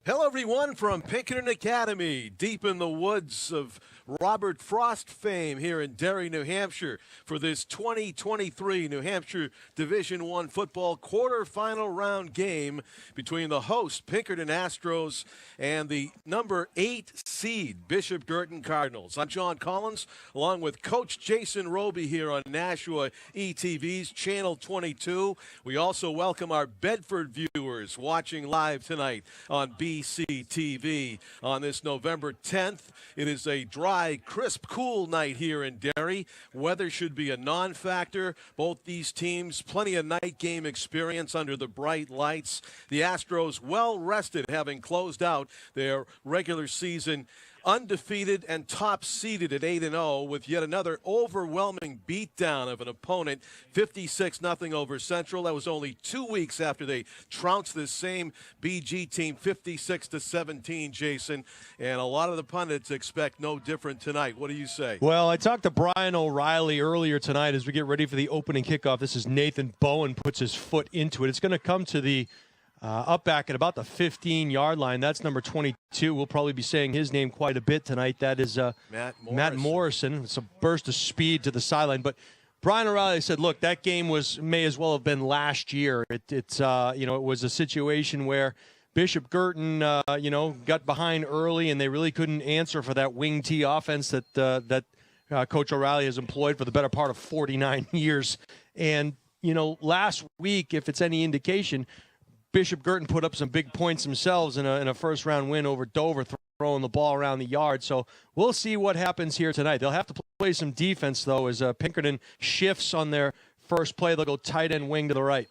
Hello, everyone, from Pinkerton Academy, deep in the woods of Robert Frost fame here in Derry, New Hampshire, for this 2023 New Hampshire Division I football quarterfinal round game between the host Pinkerton Astros and the number 8 seed Bishop Girton Cardinals. I'm John Collins, along with Coach Jason Roby here on Nashua ETV's Channel 22. We also welcome our Bedford viewers watching live tonight on BCTV on this November 10th. It is a dry, crisp, cool night here in Derry. Weather should be a non-factor. Both these teams, plenty of night game experience under the bright lights. The Astros well rested, having closed out their regular season undefeated and top-seeded at 8-0 with yet another overwhelming beatdown of an opponent, 56-0 over Central. That was only 2 weeks after they trounced this same BG team 56-17, Jason. And a lot of the pundits expect no different tonight. What do you say? Well, I talked to Brian O'Reilly earlier tonight as we get ready for the opening kickoff. This is Nathan Bowen puts his foot into it. It's going to come to the up back at about the 15-yard line. That's number 22. We'll probably be saying his name quite a bit tonight. That is Matt Morrison. It's a burst of speed to the sideline. But Brian O'Reilly said, look, that game may as well have been last year. It was a situation where Bishop Girton, got behind early, and they really couldn't answer for that wing T offense that Coach O'Reilly has employed for the better part of 49 years. And, last week, if it's any indication, Bishop Girton put up some big points themselves in a first-round win over Dover, throwing the ball around the yard. So we'll see what happens here tonight. They'll have to play some defense, though, as Pinkerton shifts on their first play. They'll go tight end wing to the right.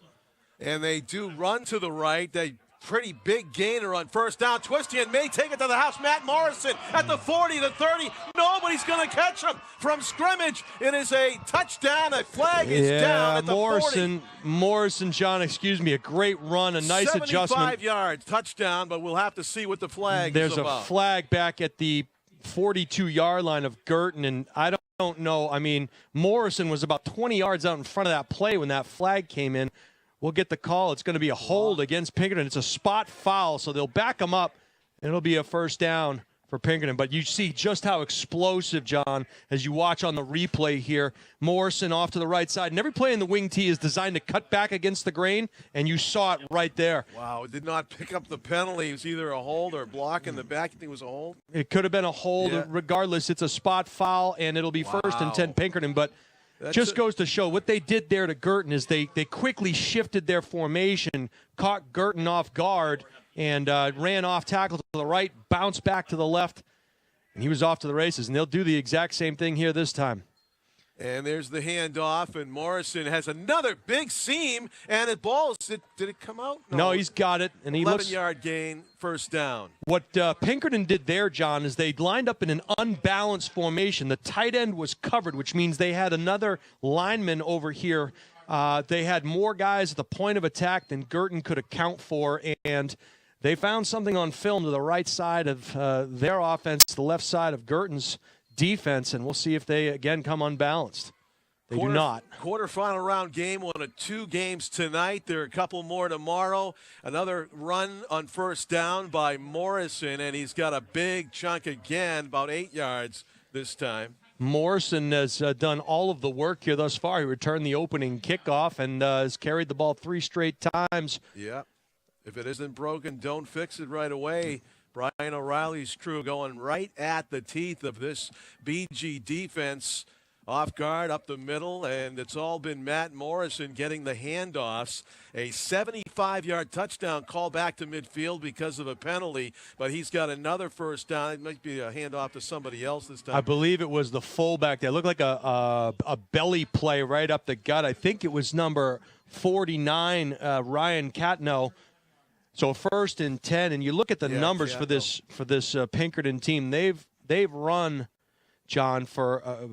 And they do run to the right. They pretty big gainer on first down. Twisty and may take it to the house. Matt Morrison at the 40, the 30. Nobody's going to catch him from scrimmage. It is a touchdown. A flag is down at the 40. Morrison, John, a great run, a nice 75 adjustment. 75 yards, touchdown, but we'll have to see what the flag is about. There's a flag back at the 42-yard line of Girton, and I don't know. I mean, Morrison was about 20 yards out in front of that play when that flag came in. We'll get the call. It's going to be a hold against Pinkerton. It's a spot foul, so they'll back him up, and it'll be a first down for Pinkerton. But you see just how explosive, John, as you watch on the replay here. Morrison off to the right side. And every play in the wing T is designed to cut back against the grain, and you saw it right there. Wow, it did not pick up the penalty. It was either a hold or a block in the back. You think it was a hold? It could have been a hold. Yeah. Regardless, it's a spot foul, and it'll be first and 10 Pinkerton. But just goes to show what they did there to Girton is they quickly shifted their formation, caught Girton off guard, and ran off tackle to the right, bounced back to the left, and he was off to the races. And they'll do the exact same thing here this time. And there's the handoff, and Morrison has another big seam, and it balls. Did it come out? No, he's got it. And he 11-yard gain, first down. What Pinkerton did there, John, is they lined up in an unbalanced formation. The tight end was covered, which means they had another lineman over here. They had more guys at the point of attack than Girton could account for, and they found something on film to the right side of their offense, the left side of Girton's defense, and we'll see if they again come unbalanced. They do not. Quarterfinal round game, one of 2 games tonight. There are a couple more tomorrow. Another run on first down by Morrison, and he's got a big chunk again, about 8 yards this time. Morrison has done all of the work here thus far. He returned the opening kickoff and has carried the ball 3 straight times. Yeah. If it isn't broken, don't fix it right away. Brian O'Reilly's crew going right at the teeth of this BG defense. Off guard, up the middle, and it's all been Matt Morrison getting the handoffs. A 75-yard touchdown call back to midfield because of a penalty, but he's got another first down. It might be a handoff to somebody else this time. I believe it was the fullback there. It looked like a belly play right up the gut. I think it was number 49, Ryan Catno. So first and 10, and you look at the numbers for this Pinkerton team. They've run, John, for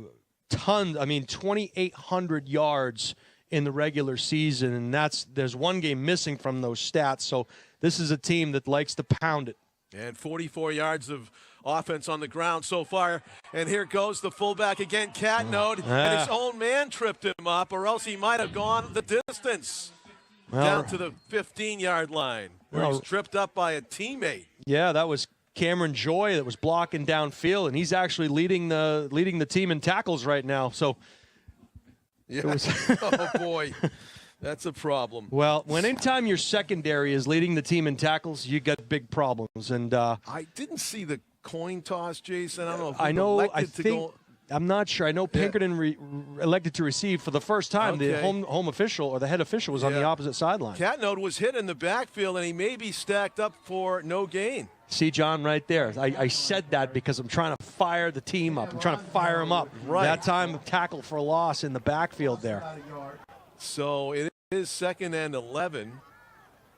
tons. I mean, 2,800 yards in the regular season, and there's one game missing from those stats. So this is a team that likes to pound it. And 44 yards of offense on the ground so far. And here goes the fullback again, Catnode, and his own man tripped him up, or else he might have gone the distance. Down to the 15-yard line, where he's tripped up by a teammate. Yeah, that was Cameron Joy that was blocking downfield, and he's actually leading the team in tackles right now. So, yeah. Oh boy, that's a problem. Well, anytime your secondary is leading the team in tackles, you get big problems. And I didn't see the coin toss, Jason. I don't know. If I'm not sure. I know Pinkerton elected to receive for the first time. Okay. The home official or the head official was on the opposite sideline. Catnode was hit in the backfield, and he may be stacked up for no gain. See, John, right there. I said that because I'm trying to fire the team up. I'm trying to fire them up. Right. That time, tackle for a loss in the backfield there. So it is 2nd and 11.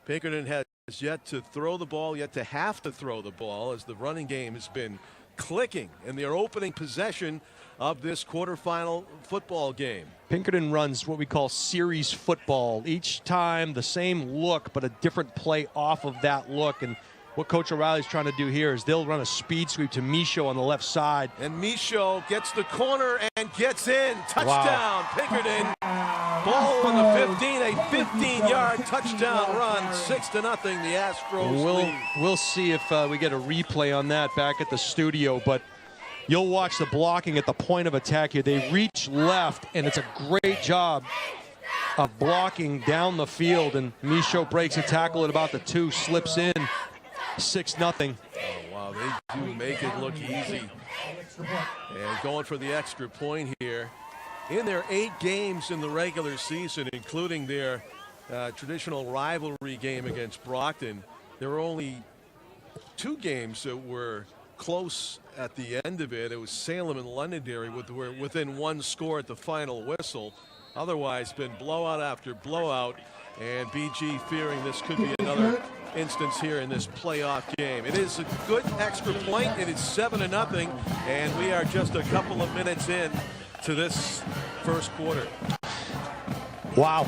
Pinkerton has yet to throw the ball, yet to have to throw the ball, as the running game has been clicking in their opening possession of this quarterfinal football game. Pinkerton runs what we call series football. Each time the same look, but a different play off of that look. And what Coach O'Reilly's trying to do here is they'll run a speed sweep to Michaud on the left side. And Michaud gets the corner and gets in. Touchdown, wow. Pinkerton. Ball on the 15, a 15-yard touchdown run. 6-0, the Astros lead. We'll see if we get a replay on that back at the studio, but you'll watch the blocking at the point of attack here. They reach left, and it's a great job of blocking down the field, and Michaud breaks a tackle at about the 2, slips in. 6-0. Oh, wow, they do make it look easy. And going for the extra point here. In their 8 games in the regular season, including their traditional rivalry game against Brockton, there were only 2 games that were close at the end of it. It was Salem and Londonderry were within 1 score at the final whistle. Otherwise, been blowout after blowout, and BG fearing this could be another instance here in this playoff game. It is a good extra point. It is 7-0, and we are just a couple of minutes in to this first quarter. Wow.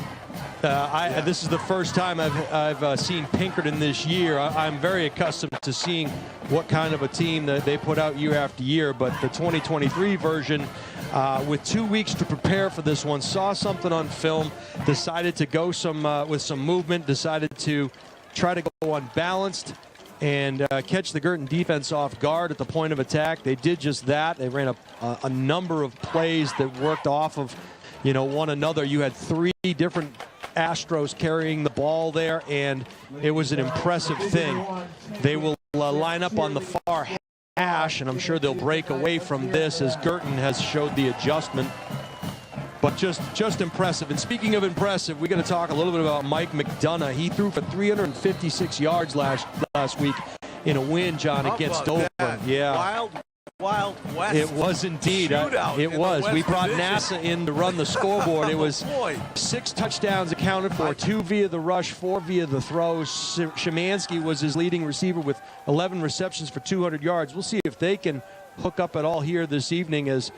This is the first time I've seen Pinkerton this year. I'm very accustomed to seeing what kind of a team that they put out year after year, but the 2023 version, with 2 weeks to prepare for this one, saw something on film, decided to go with some movement, decided to try to go unbalanced and catch the Girton defense off guard at the point of attack. They did just that. They ran a number of plays that worked off of one another. You had 3 different Astros carrying the ball there, and it was an impressive thing. They will line up on the far hash, and I'm sure they'll break away from this as Girton has showed the adjustment. But just impressive. And speaking of impressive, we're going to talk a little bit about Mike McDonough. He threw for 356 yards last week in a win, John, against Dover. Yeah. Wild West. It was indeed. It was. We brought NASA in to run the scoreboard. It was 6 touchdowns accounted for, 2 via the rush, 4 via the throws. Szymanski was his leading receiver with 11 receptions for 200 yards. We'll see if they can hook up at all here this evening as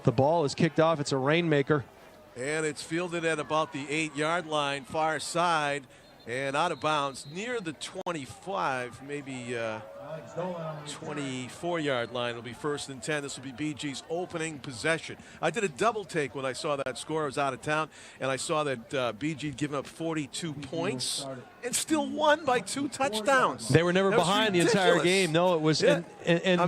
the ball is kicked off. It's a rainmaker. And it's fielded at about the 8-yard line, far side, and out of bounds near the 25, maybe 24-yard line. It'll be 1st and 10. This will be BG's opening possession. I did a double take when I saw that score. I was out of town, and I saw that BG had given up 42 points and still won by 2 touchdowns. They were never behind the entire game. No, it was, and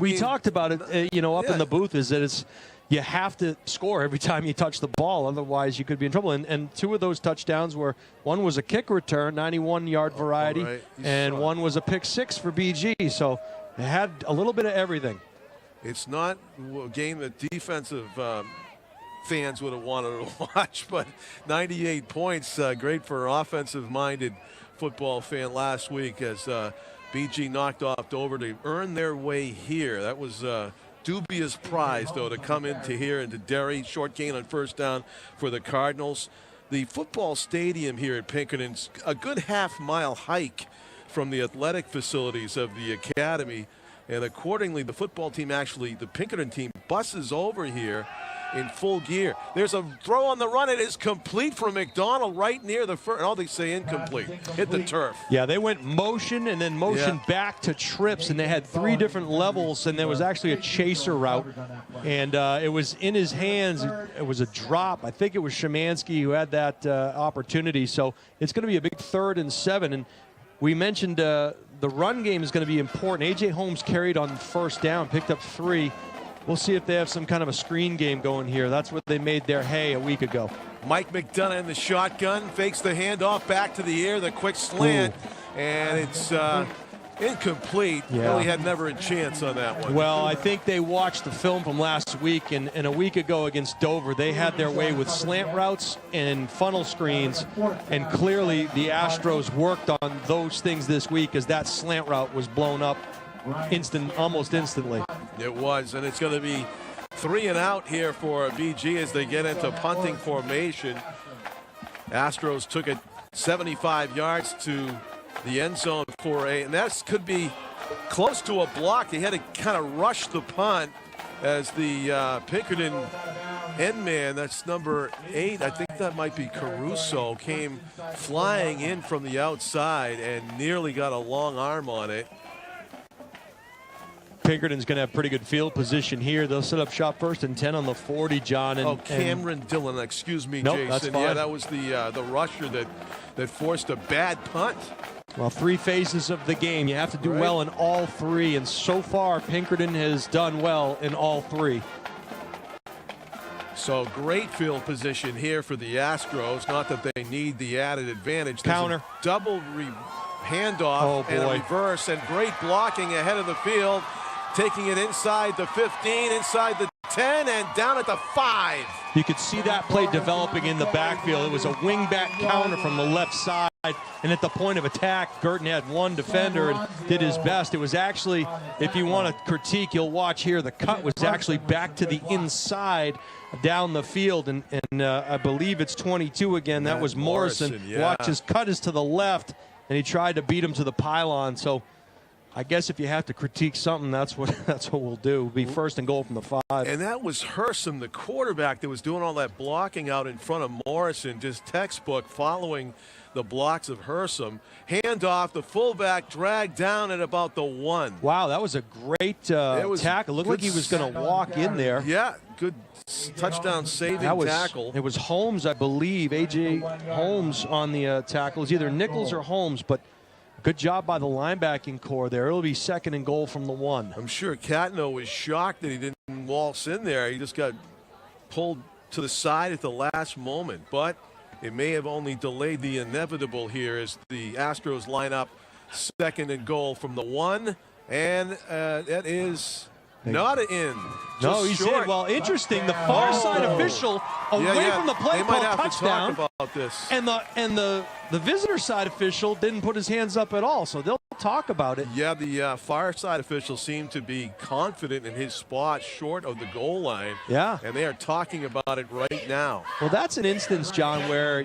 we talked about it, up in the booth, is that you have to score every time you touch the ball, otherwise you could be in trouble. And 2 of those touchdowns were, one was a kick return, 91-yard variety, and one was a pick 6 for BG. So it had a little bit of everything. It's not a game that defensive fans would have wanted to watch, but 98 points, great for an offensive-minded football fan last week as BG knocked off Dover to earn their way here. That was dubious prize, though, to come into here into Derry. Short gain on 1st down for the Cardinals. The football stadium here at Pinkerton's a good half-mile hike from the athletic facilities of the academy, and accordingly the football team, actually the Pinkerton team, buses over here in full gear. There's a throw on the run. It is complete from McDonald right near the first. Oh, they say incomplete. Hit the turf. Yeah, they went motion and then motion back to trips, and they had 3 different levels, and there was actually a chaser route, and it was in his hands. It was a drop. I think it was Szymanski who had that opportunity. So it's going to be a big 3rd and 7. And we mentioned the run game is going to be important. A.J. Holmes carried on first down, picked up 3. We'll see if they have some kind of a screen game going here. That's what they made their hay a week ago. Mike McDonough in the shotgun, fakes the handoff back to the air, the quick slant, and it's incomplete. Yeah. Really had never a chance on that one. Well, I think they watched the film from last week, and a week ago against Dover, they had their way with slant routes and funnel screens, and clearly the Astros worked on those things this week as that slant route was blown up almost instantly. It was, and it's going to be 3 and out here for BG as they get into punting formation. Astros took it 75 yards to the end zone for and that could be close to a block. They had to kind of rush the punt as the Pinkerton end man, that's number 8, I think that might be Caruso, came flying in from the outside and nearly got a long arm on it. Pinkerton's going to have pretty good field position here. They'll set up shop 1st and 10 on the 40, John. And, Cameron Dillon, excuse me, nope, Jason. That's fine. Yeah, that was the rusher that forced a bad punt. Well, 3 phases of the game. You have to do well in all 3, and so far Pinkerton has done well in all 3. So great field position here for the Astros. Not that they need the added advantage. There's Counter. a double handoff and a reverse, and great blocking ahead of the field. Taking it inside the 15, inside the 10, and down at the 5. You could see that play developing in the backfield. It was a wing-back counter from the left side, and at the point of attack, Girton had 1 defender and did his best. It was actually, if you want to critique, you'll watch here, the cut was actually back to the inside down the field, and I believe it's 22 again. That was Morrison. Yeah. Watch, his cut is to the left, and he tried to beat him to the pylon. So I guess if you have to critique something, that's what we'll do. Be 1st and goal from the 5. And that was Hersom, the quarterback, that was doing all that blocking out in front of Morrison, just textbook following the blocks of Hersom. Handoff, the fullback dragged down at about the 1. Wow, that was a great tackle. Looked like he was going to walk in there. Yeah, good touchdown saving tackle. It was Holmes, I believe, A.J. Holmes on the tackle. It was either Nichols or Holmes, but good job by the linebacking core there. It'll be 2nd and goal from the 1. I'm sure Catno was shocked that he didn't waltz in there. He just got pulled to the side at the last moment. But it may have only delayed the inevitable here as the Astros line up 2nd and goal from the 1. And that is not in. No, he's in. Well, interesting. The far side official away from the play called touchdown. To talk about this. And the visitor side official didn't put his hands up at all, so they'll talk about it. Yeah, the far side official seemed to be confident in his spot short of the goal line. Yeah. And they are talking about it right now. Well, that's an instance, John, where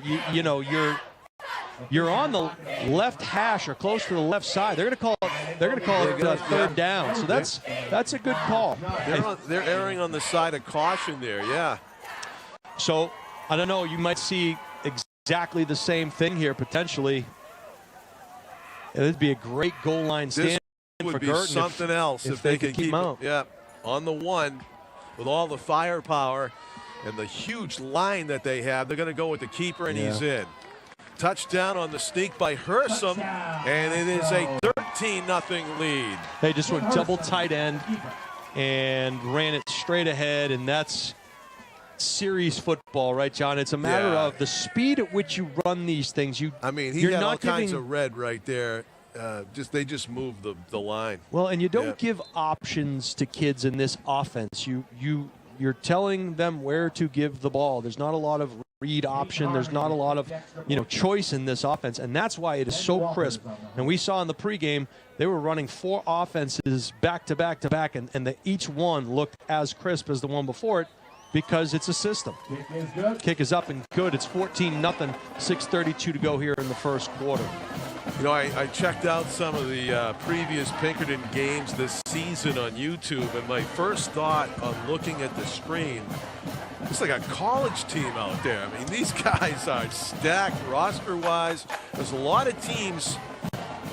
you're on the left hash or close to the left side. They're going to call it 3rd down. So that's a good call. They're erring on the side of caution there. Yeah. So I don't know. You might see exactly the same thing here potentially. It'd be a great goal line stand for Girton. Something else if they could keep out. Yeah, on the 1 with all the firepower and the huge line that they have. They're going to go with the keeper, and he's in. Touchdown on the sneak by Hersom, and it is a 13-0 lead. They just went double tight end and ran it straight ahead, and that's series football, right, John? It's a matter of the speed at which you run these things. He had all kinds of red right there. They just moved the line. Well, and you don't give options to kids in this offense. You're telling them where to give the ball. There's not a lot of read option. There's not a lot of choice in this offense, and that's why it is so crisp. And we saw in the pregame they were running 4 offenses back to back to back, and each one looked as crisp as the one before it because it's a system. Kick is up and good. It's 14-0. 6:32 to go here in the 1st quarter. I checked out some of the previous Pinkerton games this season on YouTube, and my first thought on looking at the screen, it's like a college team out there. I mean, these guys are stacked roster-wise. There's a lot of teams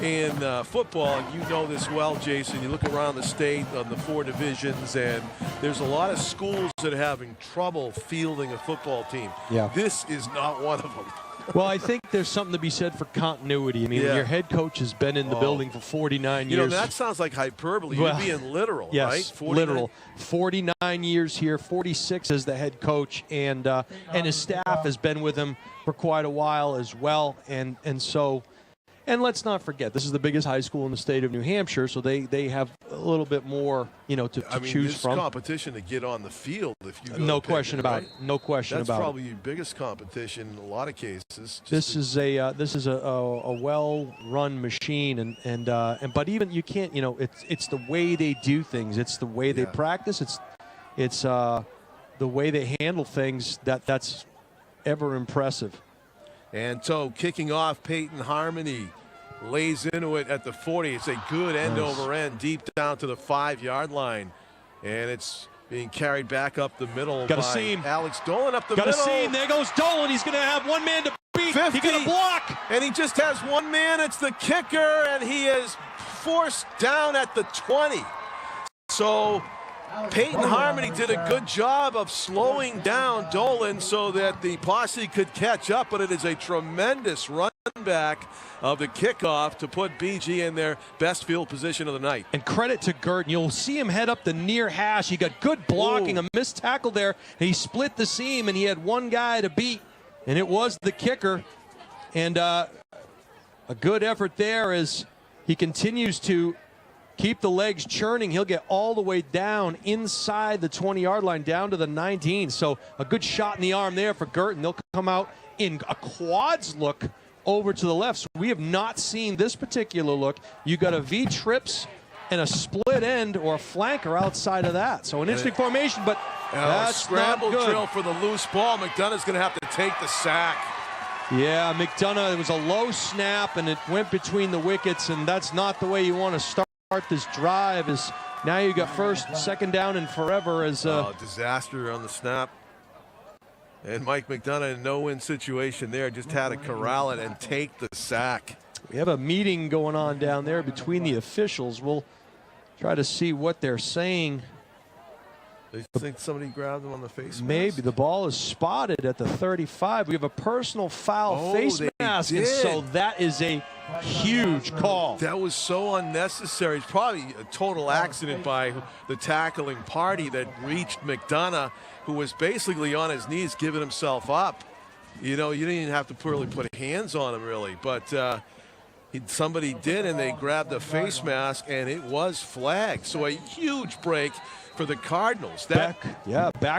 in football, and you know this well, Jason. You look around the state on the 4 divisions, and there's a lot of schools that are having trouble fielding a football team. Yeah. This is not one of them. Well, I think there's something to be said for continuity. I mean, when your head coach has been in the building for 49 years. You know, that sounds like hyperbole. You're being literal, yes, right? 49? Literal. 49 years here, 46 as the head coach, and his staff has been with him for quite a while as well. And so, and let's not forget, this is the biggest high school in the state of New Hampshire, so they have a little bit more, you know, to choose from. Competition to get on the field if you go no to question Pinkerton, about right? it. No question That's about it. That's probably your biggest competition in a lot of cases. This is a well-run machine, and but even you can't, you know, it's the way they do things. It's the way they practice. It's the way they handle things that's ever impressive. And so kicking off, Peyton Harmony lays into it at the 40. It's a good end over end deep down to the 5-yard line. And it's being carried back up the middle by Alex Dolan up the middle. Got a seam. There goes Dolan. He's going to have one man to beat. 50. He's going to block. And he just has one man. It's the kicker, and he is forced down at the 20. So Peyton Harmony did a good job of slowing down Dolan so that the posse could catch up, but it is a tremendous run back of the kickoff to put BG in their best field position of the night. And credit to Gurton. You'll see him head up the near hash. He got good blocking, a missed tackle there. He split the seam, and he had one guy to beat, and it was the kicker. And a good effort there as he continues to keep the legs churning. He'll get all the way down inside the 20-yard line, down to the 19. So a good shot in the arm there for Gurton. They'll come out in a quads look over to the left. So we have not seen this particular look. You got a V-trips and a split end or a flanker outside of that. So an interesting formation, but that's scramble not good. Drill for the loose ball. McDonough's going to have to take the sack. Yeah, McDonough, it was a low snap, and it went between the wickets, and that's not the way you want to start this drive. Is now you got first, second down, and forever as disaster on the snap. And Mike McDonough in no-win situation there, just had to corral it and take the sack. We have a meeting going on down there between the officials. We'll try to see what they're saying. They think somebody grabbed him on the face Maybe. mask? The ball is spotted at the 35. We have a personal foul face mask, and so that is a huge call. That was so unnecessary. It's probably a total accident by the tackling party that reached McDonough, who was basically on his knees giving himself up. You know, you didn't even have to really put hands on him, really. But somebody did, and they grabbed the face mask, and it was flagged. So a huge break for the Cardinals. Back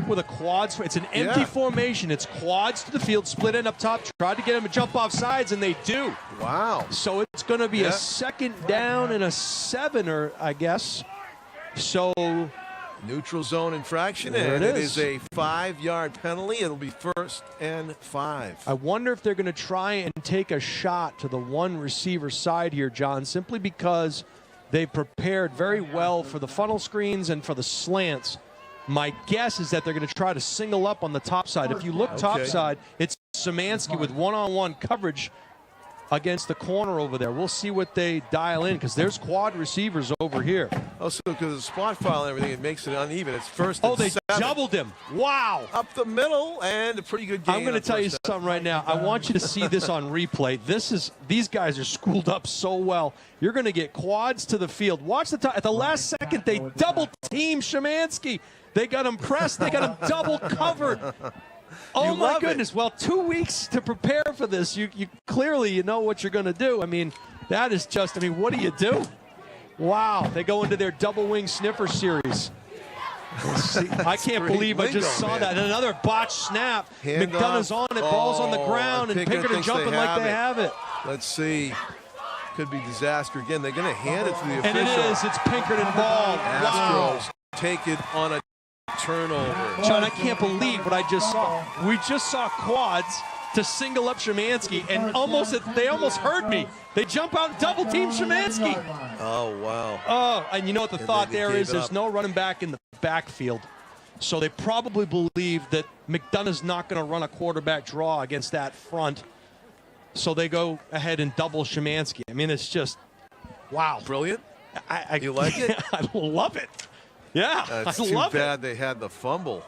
with a quads. It's an empty formation. It's quads to the field, split end up top. Tried to get him to jump off sides, and they do. Wow. So it's going to be a second down and a 7er, I guess. So neutral zone infraction, and it is a 5-yard penalty. It'll be 1st and 5. I wonder if they're going to try and take a shot to the one receiver side here, John, simply because they prepared very well for the funnel screens and for the slants. My guess is that they're going to try to single up on the top side. If you look top side, it's Szymanski with one-on-one coverage against the corner over there. We'll see what they dial in, because there's quad receivers over here. Also, because of the spot file and everything, it makes it uneven. It's 1st and 7. Oh, they doubled him. Wow. Up the middle, and a pretty good game. I'm going to tell you something right now. I want you to see this on replay. These guys are schooled up so well. You're going to get quads to the field. Watch the top. At the last second, they double-team Szymanski. They got him pressed. They got him double covered. Oh, my goodness. Well, 2 weeks to prepare for this. You clearly know what you're going to do. I mean, that is just, I mean, what do you do? Wow. They go into their double wing sniffer series. I can't believe I just saw that. And another botched snap. McDonough's on it. Ball's on the ground. And Pinkerton jumping like they have it. Let's see. Could be disaster again. They're going to hand it to the official. And it is. It's Pinkerton ball. Astros take it on a turnover. John, I can't believe what I just saw. We just saw quads to single up Szymanski, and they almost heard me. They jump out and double team Szymanski. Oh, wow. Oh, and you know what the thought there is? There's no running back in the backfield. So they probably believe that McDonough's not going to run a quarterback draw against that front. So they go ahead and double Szymanski. I mean, it's just, wow. Brilliant. You like it? I love it. Yeah, it's I love it. too bad they had the fumble.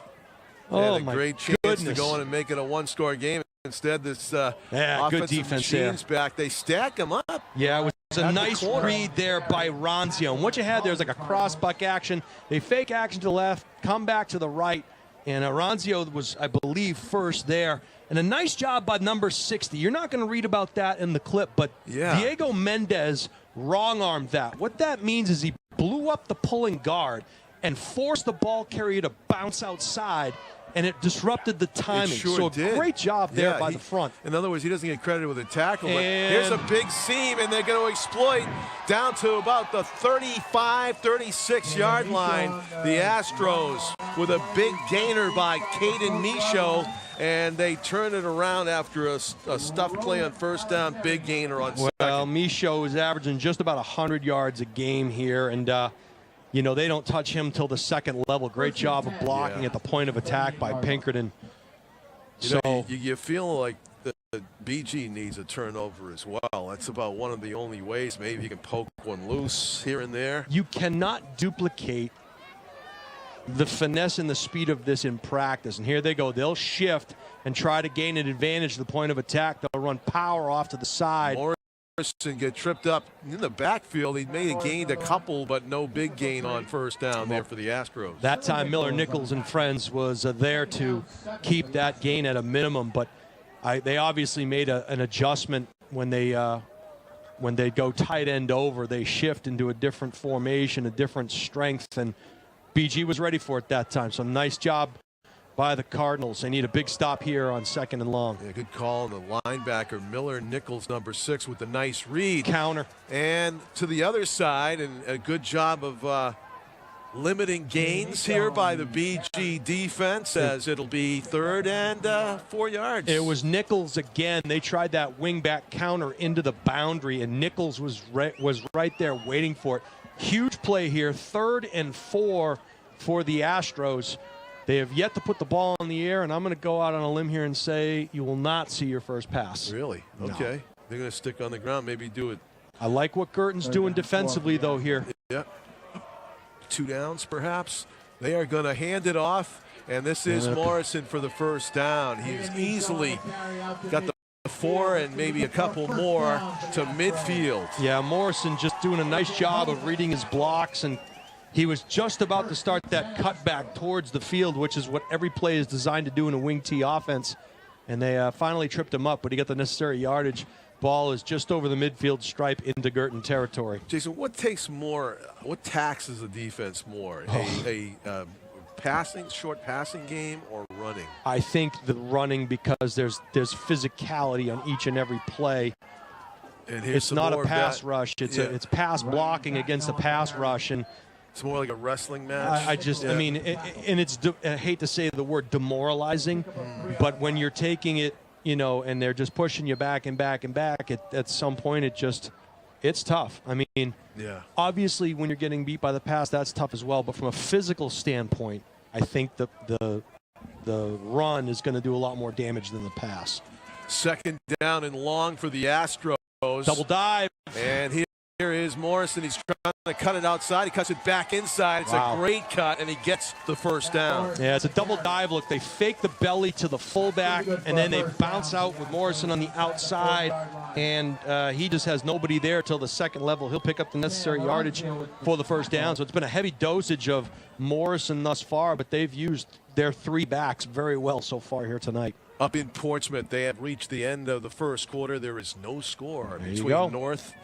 They Oh, had a my great chance goodness. to go in and make it a one-score game. Instead, this good offensive defense there. machine's back. They stack them up. Yeah, it was a nice read there by Ronzio. And what you had there is like a cross-buck action. They fake action to the left, come back to the right. And Ronzio was, I believe, first there. And a nice job by number 60. You're not going to read about that in the clip, but Diego Mendez wrong-armed that. What that means is he blew up the pulling guard and forced the ball carrier to bounce outside, and it disrupted the timing. Sure did. Great job there by the front. In other words, he doesn't get credited with a tackle, but here's a big seam, and they're going to exploit down to about the 35, 36-yard line. The Astros with a big gainer by Caden Michaud, and they turn it around after a stuff play on first down, big gainer on second. Well, Michaud is averaging just about 100 yards a game here, and you know, they don't touch him till the second level. Great job of blocking at the point of attack by Pinkerton. You feel like the BG needs a turnover as well. That's about one of the only ways. Maybe you can poke one loose here and there. You cannot duplicate the finesse and the speed of this in practice. And here they go. They'll shift and try to gain an advantage to the point of attack. They'll run power off to the side. Morrison get tripped up in the backfield. He may have gained a couple, but no big gain on first down there for the Astros. That time Miller Nichols and friends was there to keep that gain at a minimum, but they obviously made an adjustment when they go tight end over. They shift into a different formation, a different strength, and BG was ready for it that time. So nice job by the Cardinals. They need a big stop here on second and long. Yeah, good call on the linebacker, Miller Nichols, number 6, with a nice read. Counter. And to the other side, and a good job of limiting gains here by the BG defense, as it'll be 3rd and 4 yards. It was Nichols again. They tried that wingback counter into the boundary, and Nichols was right there waiting for it. Huge play here, 3rd and 4 for the Astros. They have yet to put the ball in the air, and I'm going to go out on a limb here and say you will not see your first pass. Really? Okay. No. They're going to stick on the ground, maybe do it. I like what Girton's doing defensively, though, here. Yeah. 2 downs, perhaps. They are going to hand it off, and this is Morrison for the first down. He's easily got the 4 and maybe a couple more to midfield. Yeah, Morrison just doing a nice job of reading his blocks, and he was just about to start that cutback towards the field, which is what every play is designed to do in a wing T offense. And they finally tripped him up, but he got the necessary yardage. Ball is just over the midfield stripe into Girton territory. Jason, what takes more, what taxes the defense more? A short passing game or running? I think the running, because there's physicality on each and every play. And it's not a pass rush. It's pass blocking against a pass rush, and it's more like a wrestling match. I mean, I hate to say the word demoralizing, but when you're taking it, you know, and they're just pushing you back and back and back, at some point it's tough. I mean, obviously when you're getting beat by the pass, that's tough as well. But from a physical standpoint, I think the run is going to do a lot more damage than the pass. 2nd down and long for the Astros. Double dive. And here is Morrison. He's trying to cut it outside. He cuts it back inside. It's a great cut, and he gets the first down. Yeah, it's a double dive look. They fake the belly to the fullback, and then they bounce out with Morrison on the outside, and he just has nobody there till the second level. He'll pick up the necessary yardage for the first down. So it's been a heavy dosage of Morrison thus far, but they've used their 3 backs very well so far here tonight. Up in Portsmouth, they have reached the end of the first quarter. There is no score between North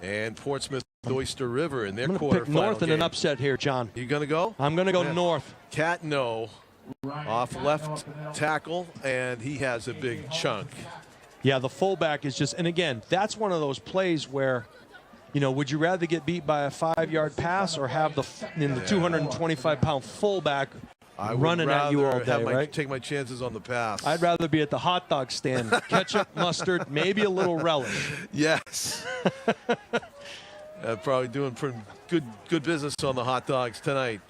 and Portsmouth Oyster River in their quarterfinal game. I'm going to pick North in an upset here, John. You going to go? I'm going to go North. Catno off left tackle, and he has a big chunk. Yeah, the fullback is just, and again, that's one of those plays where, you know, would you rather get beat by a 5-yard pass or have the 225-pound fullback running at you all day, right? Take my chances on the pass. I'd rather be at the hot dog stand. Ketchup, mustard, maybe a little relish. Yes. Probably doing pretty good business on the hot dogs tonight.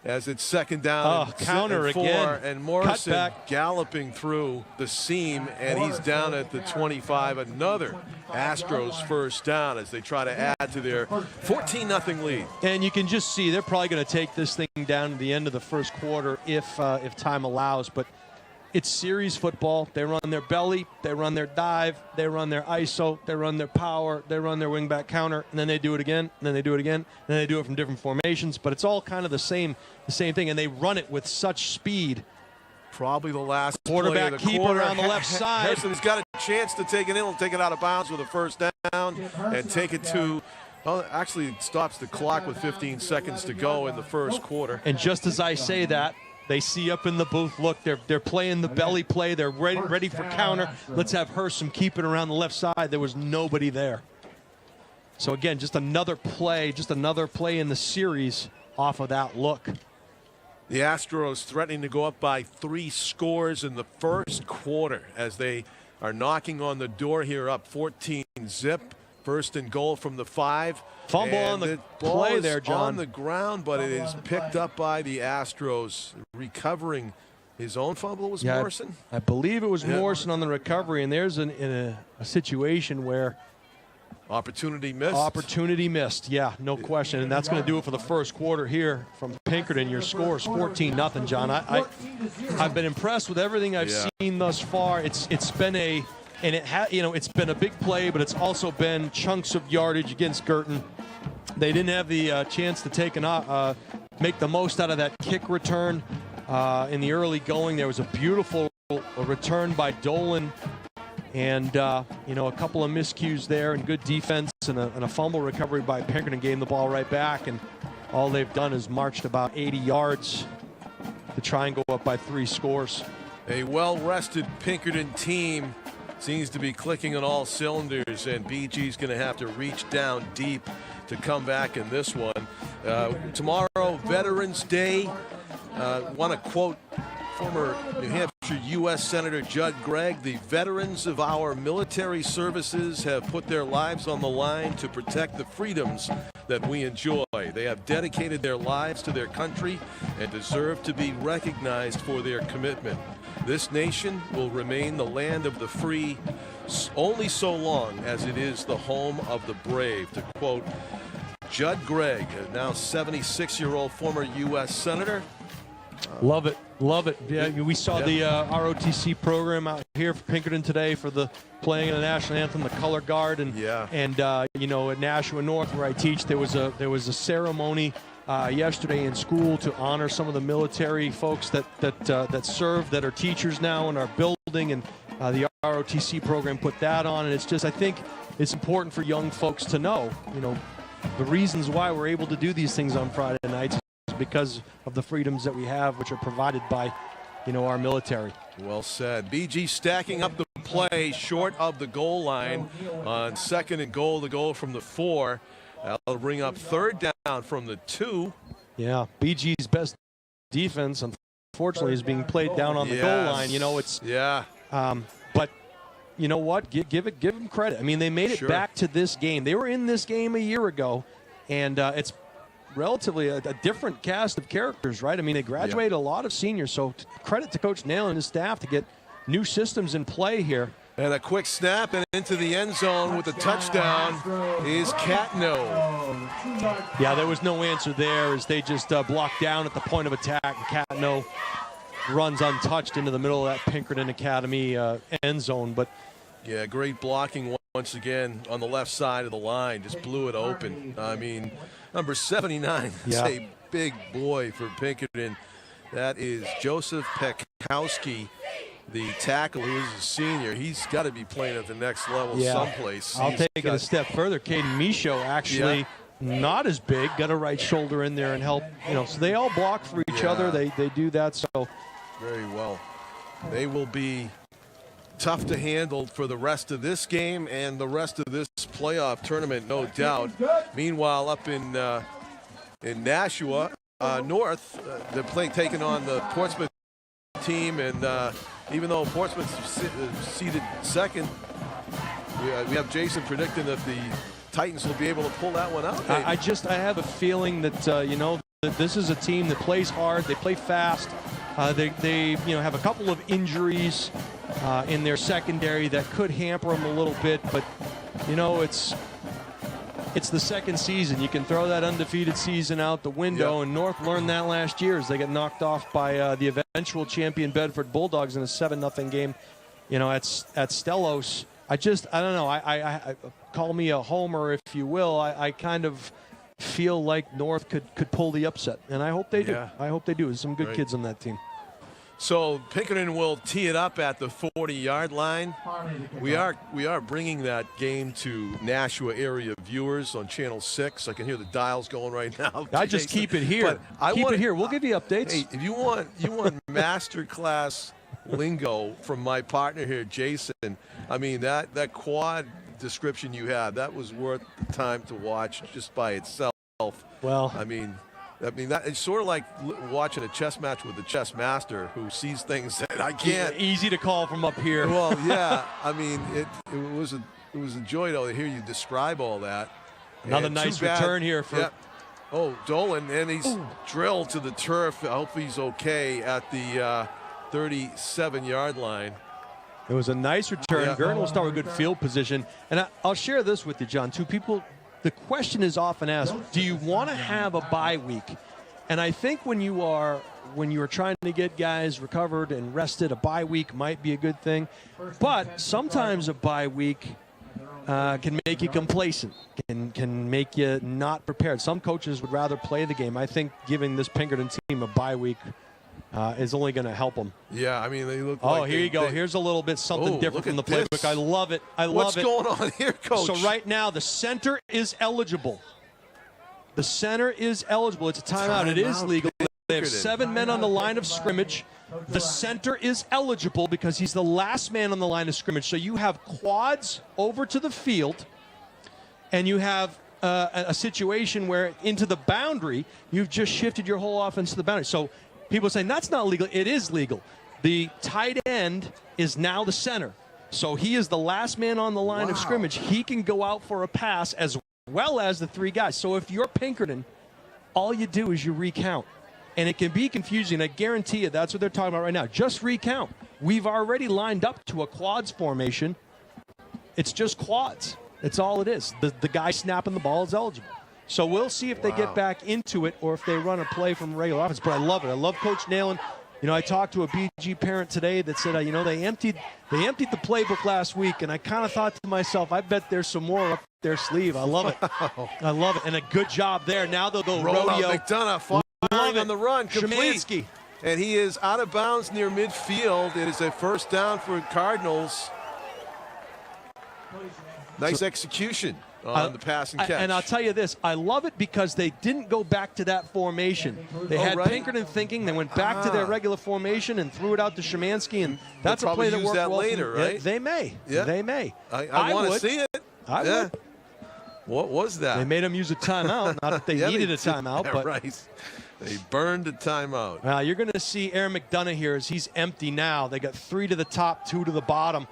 As it's 2nd down counter and 4, again. and Morrison galloping through the seam, and he's down at the 25. Another Astros first down as they try to add to their 14-0 lead. And you can just see they're probably going to take this thing down to the end of the first quarter if time allows. But it's series football. They run their belly, they run their dive, they run their ISO, they run their power, they run their wingback counter, and then they do it again, and then they do it again, and then they do it from different formations. But it's all kind of the same thing, and they run it with such speed. Probably the last quarterback keeper on the left side. Harrison's got a chance to take it in. He'll take it out of bounds with a first down and take it to. Well, actually, it stops the clock with 15 seconds to go in the first quarter. And just as I say that, they see up in the booth, look, they're playing the belly play. They're ready for counter. Let's have Hersom keep it around the left side. There was nobody there. So, again, just another play in the series off of that look. The Astros threatening to go up by 3 scores in the first quarter as they are knocking on the door here, up 14-zip. First and goal from the 5. Fumble on the play there, John. On the ground, but it is picked up by the Astros. Recovering his own fumble was Morrison? I believe it was Morrison on the recovery, and there's a situation where opportunity missed. Opportunity missed, yeah, no question. And that's going to do it for the first quarter here from Pinkerton. Your score is 14-0, John. I've been impressed with everything I've seen thus far. It's been it's been a big play, but it's also been chunks of yardage against Girton. They didn't have the chance to make the most out of that kick return in the early going. There was a beautiful return by Dolan, and a couple of miscues there, and good defense, and a fumble recovery by Pinkerton. Gave the ball right back, and all they've done is marched about 80 yards to try and go up by 3 scores. A well-rested Pinkerton team seems to be clicking on all cylinders, and BG's going to have to reach down deep to come back in this one. Tomorrow, Veterans Day. Want to quote former New Hampshire U.S. Senator Judd Gregg: "The veterans of our military services have put their lives on the line to protect the freedoms that we enjoy. They have dedicated their lives to their country and deserve to be recognized for their commitment. This nation will remain the land of the free only so long as it is the home of the brave," to quote Judd Gregg, a now 76-year-old former U.S. Senator. Love it. Yeah, we saw the ROTC program out here for Pinkerton today for the playing of the national anthem, the color guard, and at Nashua North, where I teach, there was a ceremony yesterday in school to honor some of the military folks that serve, that are teachers now in our building, and the ROTC program put that on. And it's just, I think it's important for young folks to know, the reasons why we're able to do these things on Friday nights is because of the freedoms that we have, which are provided by, our military. Well said. BG stacking up the play short of the goal line on 2nd and goal, the goal from the 4. That'll bring up 3rd down from the 2. Yeah, BG's best defense, unfortunately, is being played down on the goal line. But you know what? Give them credit. I mean, they made it back to this game. They were in this game a year ago, and it's relatively a different cast of characters, right? I mean, they graduated a lot of seniors, so credit to Coach Nail and his staff to get new systems in play here. And a quick snap and into the end zone with a touchdown is Catno. Yeah, there was no answer there as they just blocked down at the point of attack. Catno runs untouched into the middle of that Pinkerton Academy end zone. But yeah, great blocking once again on the left side of the line. Just blew it open. I mean, number 79 is a big boy for Pinkerton. That is Joseph Pekowski, the tackle, who is a senior. He's got to be playing at the next level someplace. I'll take it a step further. Caden Michaud actually not as big, got a right shoulder in there and help. So they all block for each other. They do that. So very well. They will be tough to handle for the rest of this game and the rest of this playoff tournament, no doubt. Meanwhile, up in Nashua North, they're taking on the Portsmouth team, and even though Portsmouth's seated 2nd, we have Jason predicting that the Titans will be able to pull that one out. I have a feeling that that this is a team that plays hard, they play fast. They have a couple of injuries in their secondary that could hamper them a little bit, but it's it's the second season. You can throw that undefeated season out the window, Yep. and North learned that last year as they got knocked off by the eventual champion Bedford Bulldogs in a 7-0 game, at Stellos. I don't know. I call me a homer, if you will. I kind of feel like North could pull the upset, and I hope they do. Yeah. I hope they do. There's some good Right. kids on that team. So Pinkerton will tee it up at the 40-yard line. We are bringing that game to Nashua area viewers on Channel 6. I can hear the dials going right now. I just Jason. keep it here. But Keep it here. We'll give you updates. Hey, if you want master class lingo from my partner here, Jason, I mean, that quad description you had, that was worth the time to watch just by itself. Well, I mean, that it's sort of like watching a chess match with the chess master who sees things that I can't. easy to call from up here. Well, yeah. I mean, it was a joy though to hear you describe all that. Another And nice too bad- return here for. Yeah. Oh, Dolan, and he's drilled to the turf. I hope he's okay at the 37-yard line. It was a nice return. Yeah. Girton will start with good field position. And I'll share this with you, John. The question is often asked, do you want to have a bye week? And I think when you are trying to get guys recovered and rested, a bye week might be a good thing. But sometimes a bye week can make you complacent, can make you not prepared. Some coaches would rather play the game. I think giving this Pinkerton team a bye week is only going to help them. Yeah, I mean, they look Oh, like here you go. Here's a little bit something different from the playbook. this. I love it. I love What's it. going on here, Coach? So right now, the center is eligible. The center is eligible. It's a timeout. It is legal. They have 7 men on the line of scrimmage. The center is eligible because he's the last man on the line of scrimmage. So you have quads over to the field, and you have a situation where into the boundary, you've just shifted your whole offense to the boundary. So people are saying that's not legal. It is legal. The tight end is now the center. So he is the last man on the line of scrimmage. He can go out for a pass as well as the 3 guys. So if you're Pinkerton, all you do is you recount. And it can be confusing. I guarantee you that's what they're talking about right now. Just recount. We've already lined up to a quads formation. It's just quads. It's all it is. The guy snapping the ball is eligible. So we'll see if they get back into it or if they run a play from regular offense. But I love it. I love Coach Nalen. I talked to a BG parent today that said, they emptied the playbook last week, and I kind of thought to myself, I bet there's some more up their sleeve. I love it. I love it. And a good job there. Now they'll go rodeo. McDonough firing on the run, complete. Szymanski. And he is out of bounds near midfield. It is a first down for Cardinals. Nice execution on the pass and catch. And I'll tell you this, I love it because they didn't go back to that formation. They had Pinkerton thinking, they went back to their regular formation and threw it out to Szymanski, and that's a play that worked well. Later, right? They may. Yeah. They may. I want to see it. I would. What was that? They made him use a timeout. Not that they needed a timeout, but right. They burned a timeout. Well, you're going to see Aaron McDonough here as he's empty now. They got 3 to the top, 2 to the bottom.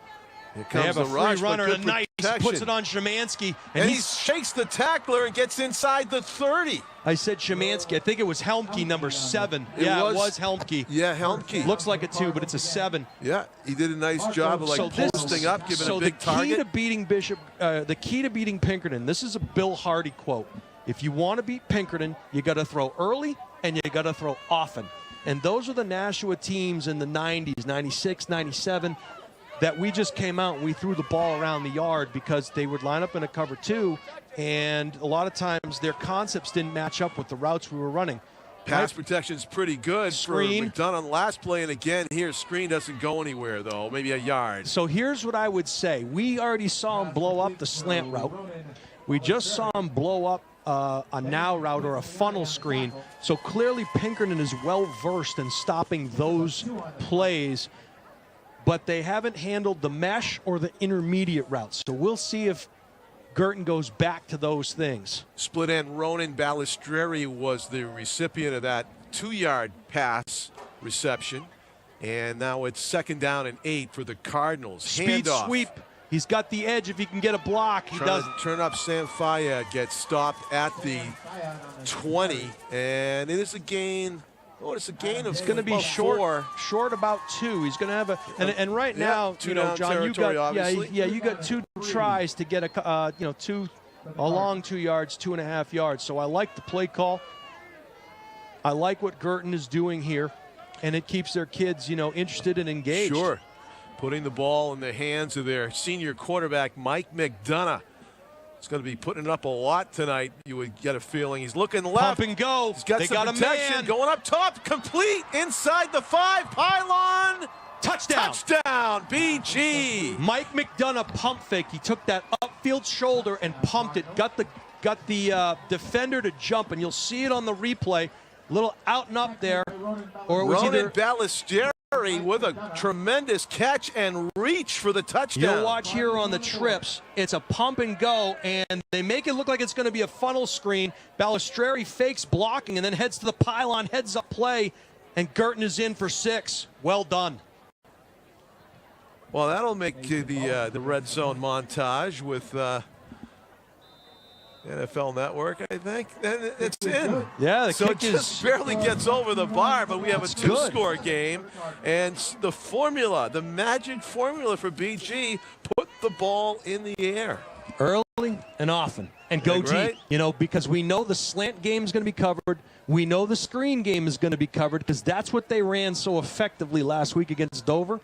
Here They have comes a the rush, free runner, but and good a nice protection. puts it on Szymanski. And he shakes the tackler and gets inside the 30. I said Szymanski. I think it was Helmke, number 7. It It was Helmke. Yeah, Helmke. Looks like a 2, but it's a 7. Yeah, he did a nice job of posting up, giving a big the key target. to beating the key to beating Pinkerton. This is a Bill Hardy quote. If you want to beat Pinkerton, you got to throw early and you got to throw often. And those are the Nashua teams in the 90s, 96, 97. That we just came out and we threw the ball around the yard because they would line up in a cover 2, and a lot of times their concepts didn't match up with the routes we were running. Pass protection's pretty good Screen. for McDonough. Last play, and again here, screen doesn't go anywhere, though, maybe a yard. So here's what I would say. We already saw him blow up the slant route. We just saw him blow up a now route or a funnel screen. So clearly Pinkerton is well-versed in stopping those plays, but they haven't handled the mesh or the intermediate routes. So we'll see if Girton goes back to those things. Split end Ronan Balistreri was the recipient of that 2-yard pass reception. And now it's 2nd down and 8 for the Cardinals. Speed Handoff. sweep. He's got the edge if he can get a block. He does. Turn up Samfaya gets stopped at the 20. And it is a gain. Oh, it's a gain of It's going to be short about 2. He's going to have a and right now, two down John, you territory, got obviously. you got 2 tries to get a 2 a long 2 yards, 2.5 yards. So I like the play call. I like what Girton is doing here, and it keeps their kids, interested and engaged. Sure. Putting the ball in the hands of their senior quarterback, Mike McDonough. He's going to be putting it up a lot tonight. You would get a feeling. He's looking left. Pump and go. He's got they some got protection. a man. Going up top. Complete. Inside the 5. Pylon. Touchdown. Touchdown. BG. Mike McDonough pump fake. He took that upfield shoulder and pumped it. Got the defender to jump, and you'll see it on the replay. A little out and up there. Or it was Ronan Ballestieri with a tremendous catch and reach for the touchdown. You'll watch here on the trips. It's a pump and go, and they make it look like it's going to be a funnel screen. Ballestieri fakes blocking and then heads to the pylon, heads up play, and Girton is in for 6. Well done. Well, that'll make the red zone montage with NFL Network, I think. And it's in. Yeah, the so kick it just barely gets over the bar, but we have a 2-score game. And the formula, the magic formula for BG, put the ball in the air. Early and often. And go deep. Right? Because we know the slant game is going to be covered. We know the screen game is going to be covered because that's what they ran so effectively last week against Dover.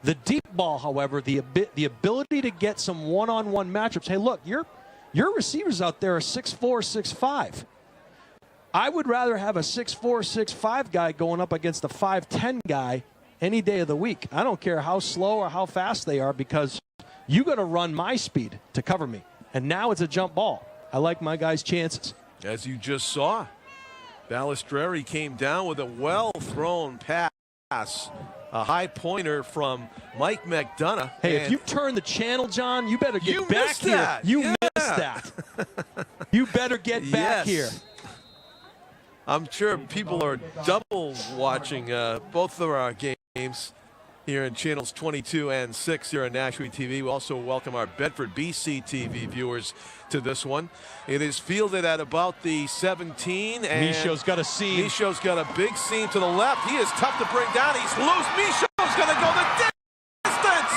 The deep ball, however, the ability to get some one-on-one matchups. Hey, look, your receivers out there are 6'4", 6'5". I would rather have a 6'4", 6'5" guy going up against a 5'10" guy any day of the week. I don't care how slow or how fast they are because you got to run my speed to cover me. And now it's a jump ball. I like my guys' chances. As you just saw, Ballestieri came down with a well-thrown pass. A high pointer from Mike McDonough. Hey, if you turn the channel, John, you better get back here. That. You missed that. You better get back here. I'm sure people are double watching both of our games here in channels 22 and 6 here on Nashua ETV. We also welcome our Bedford BC TV viewers to this one. It is fielded at about the 17. And Michaud's got a seam. Michaud's got a big seam to the left. He is tough to bring down. He's loose. Michaud's going to go the distance.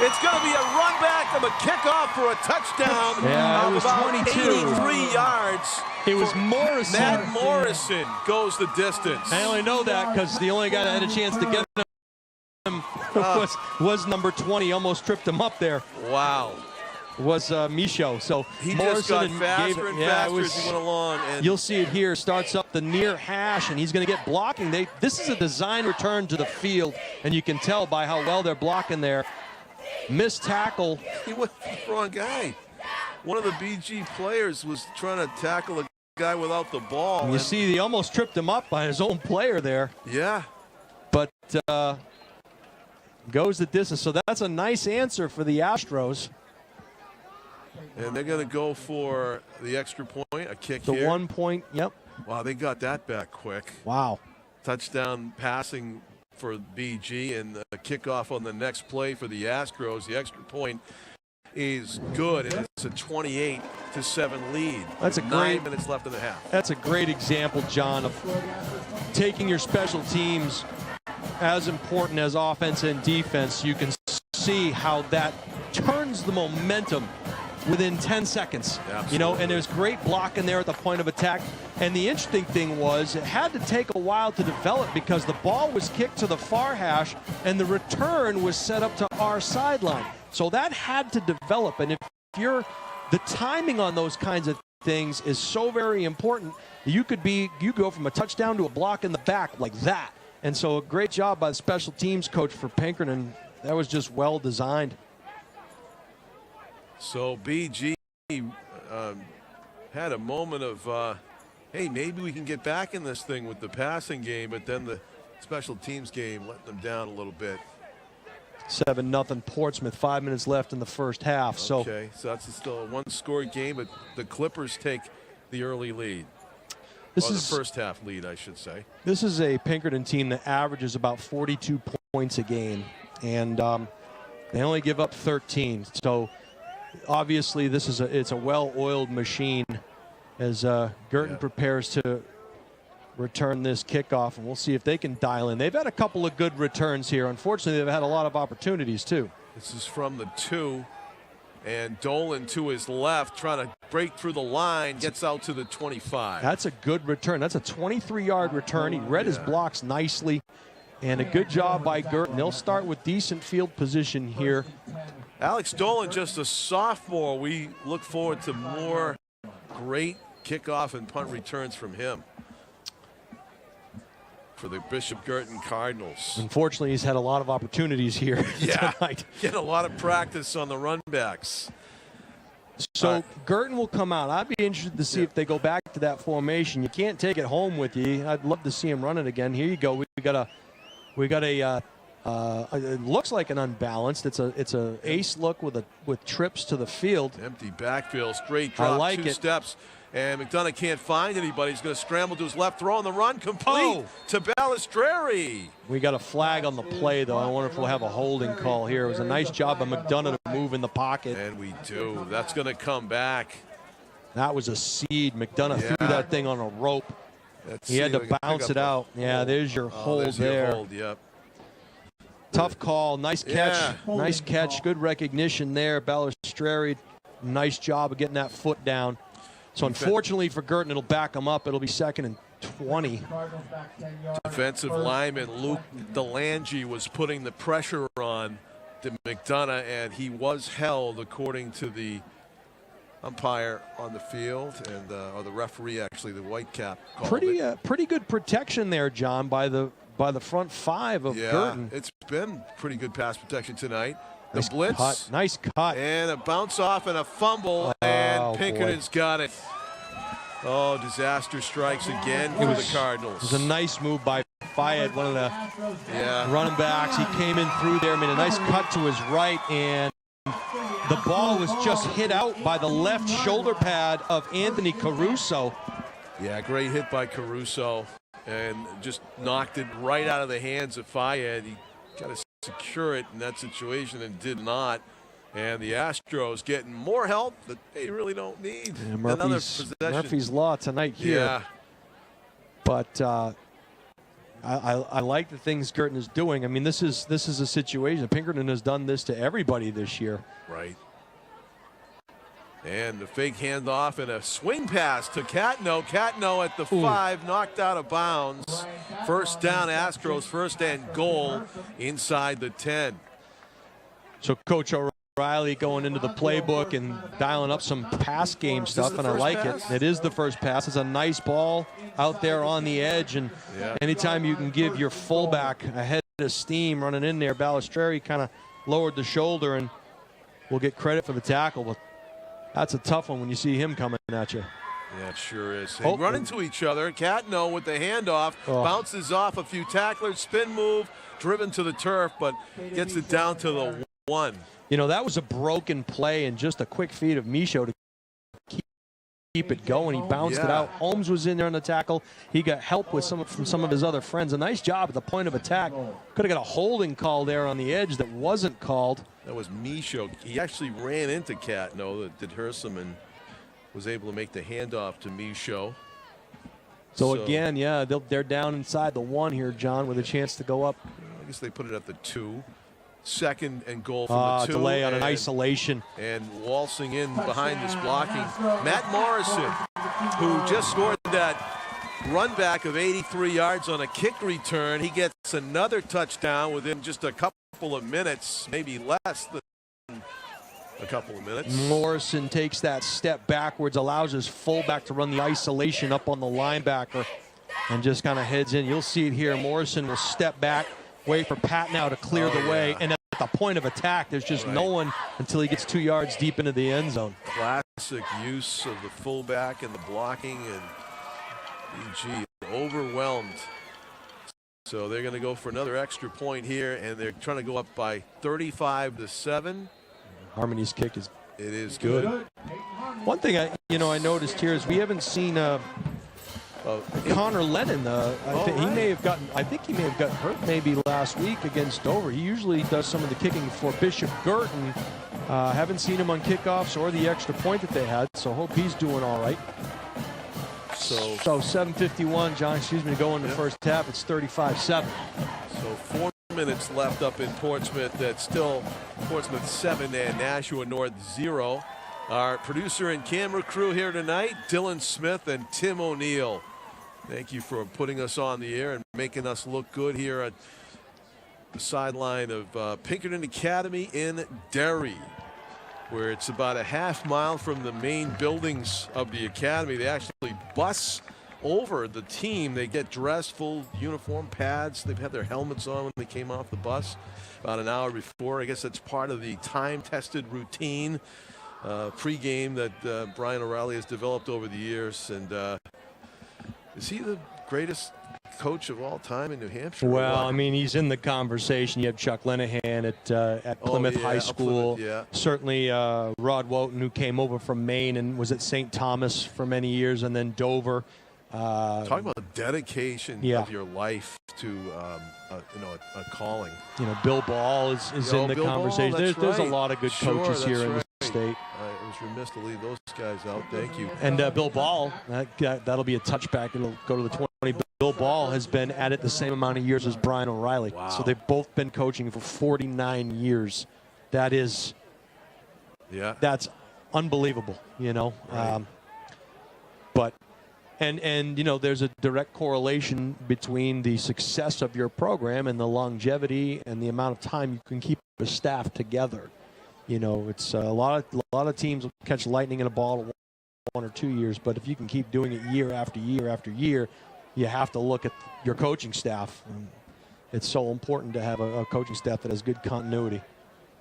It's going to be a run back of a kickoff for a touchdown. Yeah, it was about 22. 83 yards. It was Morrison. Matt Morrison goes the distance. I only know that because the only guy that had a chance to get him was number 20. Almost tripped him up there. Wow. Was Michaud. So he Morrison just got faster and faster as he went along. And you'll see it here. Starts up the near hash, and he's going to get blocking. This is a design return to the field, and you can tell by how well they're blocking there. Missed tackle. He went for the wrong guy. One of the BG players was trying to tackle a guy without the ball. And you see, he almost tripped him up by his own player there. Yeah. But goes the distance. So that's a nice answer for the Astros. And they're going to go for the extra point, a kick here. The 1 point, yep. Wow, they got that back quick. Wow. Touchdown passing for BG and the kickoff on the next play for the Astros. The extra point is good, and it's a 28-7 lead. That's a 9 minutes left in the half. That's a great example, John, of taking your special teams as important as offense and defense. You can see how that turns the momentum within 10 seconds. Absolutely. And there's great block in there at the point of attack. And the interesting thing was it had to take a while to develop because the ball was kicked to the far hash and the return was set up to our sideline. So that had to develop. And if the timing on those kinds of things is so very important. You go from a touchdown to a block in the back like that. And so a great job by the special teams coach for Pinkerton. That was just well designed. So BG had a moment of, hey, maybe we can get back in this thing with the passing game, but then the special teams game let them down a little bit. 7-0 Portsmouth, 5 minutes left in the first half. Okay, so that's still a one-score game, but the Clippers take the early lead. This is the first half lead, I should say. This is a Pinkerton team that averages about 42 points a game, and they only give up 13. So obviously it's a well-oiled machine as Girton prepares to return this kickoff, and we'll see if they can dial in. They've had a couple of good returns here. Unfortunately, they've had a lot of opportunities too. This is from the 2, and Dolan to his left trying to break through the line, gets out to the 25. That's a good return. That's a 23-yard return. He read his blocks nicely, and a good job by Girton. They'll start with decent field position here. Alex Dolan, just a sophomore. We look forward to more great kickoff and punt returns from him for the Bishop Girton Cardinals. Unfortunately, he's had a lot of opportunities here tonight. Get a lot of practice on the run backs. So Girton will come out. I'd be interested to see if they go back to that formation. You can't take it home with you. I'd love to see him run it again. Here you go. We got a it looks like an unbalanced. It's a ace look with trips to the field. Empty backfield, straight drop, I like 2 it. steps. And McDonough can't find anybody. He's going to scramble to his left, throw on the run, complete to Balistreri. We got a flag on the play, though. I wonder if we'll have a holding call here. It was a nice job by McDonough to move in the pocket. And we do. That's going to come back. That was a seed. McDonough threw that thing on a rope. He had to bounce it out. Yeah, there's your hold there. Your hold, yep. Tough call. Nice catch. Nice catch. Good recognition there. Balistreri, nice job of getting that foot down. So unfortunately for Girton, it'll back him up. It'll be 2nd and 20. Defensive lineman Luke DeLange was putting the pressure on to McDonough, and he was held according to the umpire on the field, and or the referee, actually, the white cap called Pretty good protection there, John, by the front 5 of Girton. It's been pretty good pass protection tonight. The Nice blitz. cut. Nice cut. And a bounce off and a fumble, and Pinkerton's got it. Oh, disaster strikes again for the Cardinals. It was a nice move by Fayed, one of the running backs. He came in through there, made a nice cut to his right, and the ball was just hit out by the left shoulder pad of Anthony Caruso. Yeah, great hit by Caruso, and just knocked it right out of the hands of Fayed. He got to secure it in that situation and did not. And the Astros getting more help that they really don't need. Yeah, Another possession. Murphy's Law tonight here. Yeah. But I like the things Girton is doing. I mean, this is a situation. Pinkerton has done this to everybody this year. Right. And the fake handoff and a swing pass to Catno. Catno at the 5, knocked out of bounds. First down, Astros, 1st and goal inside the 10. So Coach O'Reilly going into the playbook and dialing up some pass game stuff, and I like it. It is the first pass. It's a nice ball out there on the edge, and anytime you can give your fullback a head of steam running in there, Balistreri kind of lowered the shoulder, and we'll get credit for the tackle, but that's a tough one when you see him coming at you. Yeah, it sure is. They run into each other. Catno with the handoff, bounces off a few tacklers, spin move, driven to the turf, but gets it down to the 1. You know, that was a broken play and just a quick feed of Michaud to keep it going. He bounced it out. Holmes was in there on the tackle. He got help with from some of his other friends. A nice job at the point of attack. Could have got a holding call there on the edge that wasn't called. That was Michaud. He actually ran into Catno, that did Hersom, and was able to make the handoff to Michaud. So again, they're down inside the 1 here, John, with a chance to go up. I guess they put it at the 2. 2nd and goal from the 2. Delay on an isolation. And waltzing in behind this blocking, Matt Morrison, who just scored that run back of 83 yards on a kick return. He gets another touchdown within just a couple of minutes, maybe less than a couple of minutes. Morrison takes that step backwards, allows his fullback to run the isolation up on the linebacker, and just kind of heads in. You'll see it here. Morrison will step back, wait for Pat now to clear the way, and at the point of attack, there's just no one until he gets 2 yards deep into the end zone. Classic use of the fullback and the blocking, and EG overwhelmed. So they're going to go for another extra point here, and they're trying to go up by 35-7. Harmony's kick is good. One thing I noticed here is we haven't seen Connor Lennon. I think he may have gotten hurt maybe last week against Dover. He usually does some of the kicking for Bishop Girton. Haven't seen him on kickoffs or the extra point that they had, so hope he's doing all right. So 7:51, John, to go in the first half. It's 35-7. So 4 minutes left up in Portsmouth. That's still Portsmouth 7 and Nashua North 0. Our producer and camera crew here tonight, Dylan Smith and Tim O'Neill. Thank you for putting us on the air and making us look good here at the sideline of Pinkerton Academy in Derry, where it's about a half mile from the main buildings of the academy. They actually bus over the team. They get dressed, full uniform, pads. They've had their helmets on when they came off the bus about an hour before. I guess that's part of the time-tested routine pregame that Brian O'Reilly has developed over the years. And is he the greatest coach of all time in New Hampshire? Well, I mean, he's in the conversation. You have Chuck Lenahan at Plymouth High School. Plymouth, yeah. Certainly Rod Woughton, who came over from Maine and was at St. Thomas for many years, and then Dover. Talking about dedication of your life to a calling. You know, Bill Ball is in the Bill conversation. Ball, there's a lot of good coaches here in the state. I was remiss to leave those guys out. Thank you. And Bill Ball, that'll be a touchback. It'll go to the 20. Bill Ball has been at it the same amount of years as Brian O'Reilly. Wow. So they've both been coaching for 49 years. That's unbelievable, you know. Right. And you know, there's a direct correlation between the success of your program and the longevity and the amount of time you can keep a staff together. You know, it's a lot of teams will catch lightning in a ball in 1 or 2 years, but if you can keep doing it year after year after year, you have to look at your coaching staff. And it's so important to have a coaching staff that has good continuity.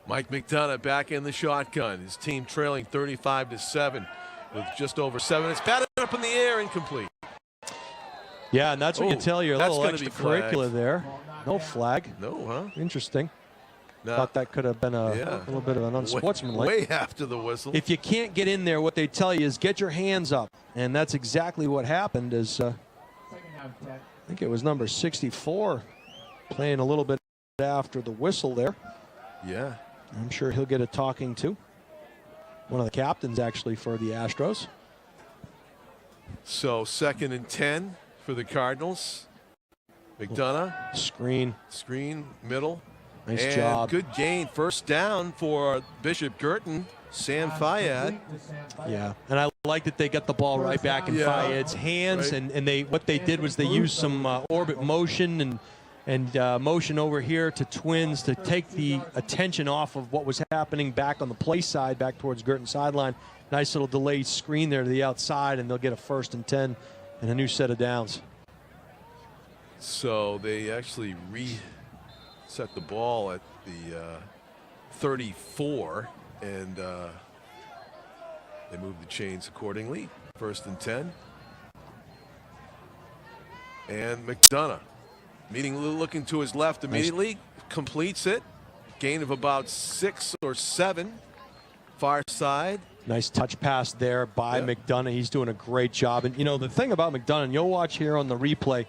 Mike McDonough back in the shotgun. His team trailing 35-7 with just over 7 minutes. Batted up in the air, incomplete. Yeah, and that's what you tell your little extracurricular there. No flag. No, huh? Interesting. No. Thought that could have been a little bit of an unsportsmanlike. Way after the whistle. If you can't get in there, what they tell you is get your hands up. And that's exactly what happened. Is I think it was number 64 playing a little bit after the whistle there. Yeah. I'm sure he'll get a talking to. One of the captains, actually, for the Astros. So 2nd and 10 for the Cardinals. McDonough. Screen, middle. Nice job. Good gain. First down for Bishop Girton. Sam Fayad. Yeah, and I like that they got the ball right back in Fayad's hands, right. and what they did was they used some orbit motion and motion over here to Twins to take the attention off of what was happening back on the play side, back towards Girton sideline. Nice little delayed screen there to the outside, and they'll get a 1st and 10 and a new set of downs. So they actually reset the ball at the 34, and they moved the chains accordingly. 1st and 10. And McDonough. Looking to his left immediately, completes it. Gain of about 6 or 7. Far side. Nice touch pass there by McDonough. He's doing a great job. And, you know, the thing about McDonough, and you'll watch here on the replay,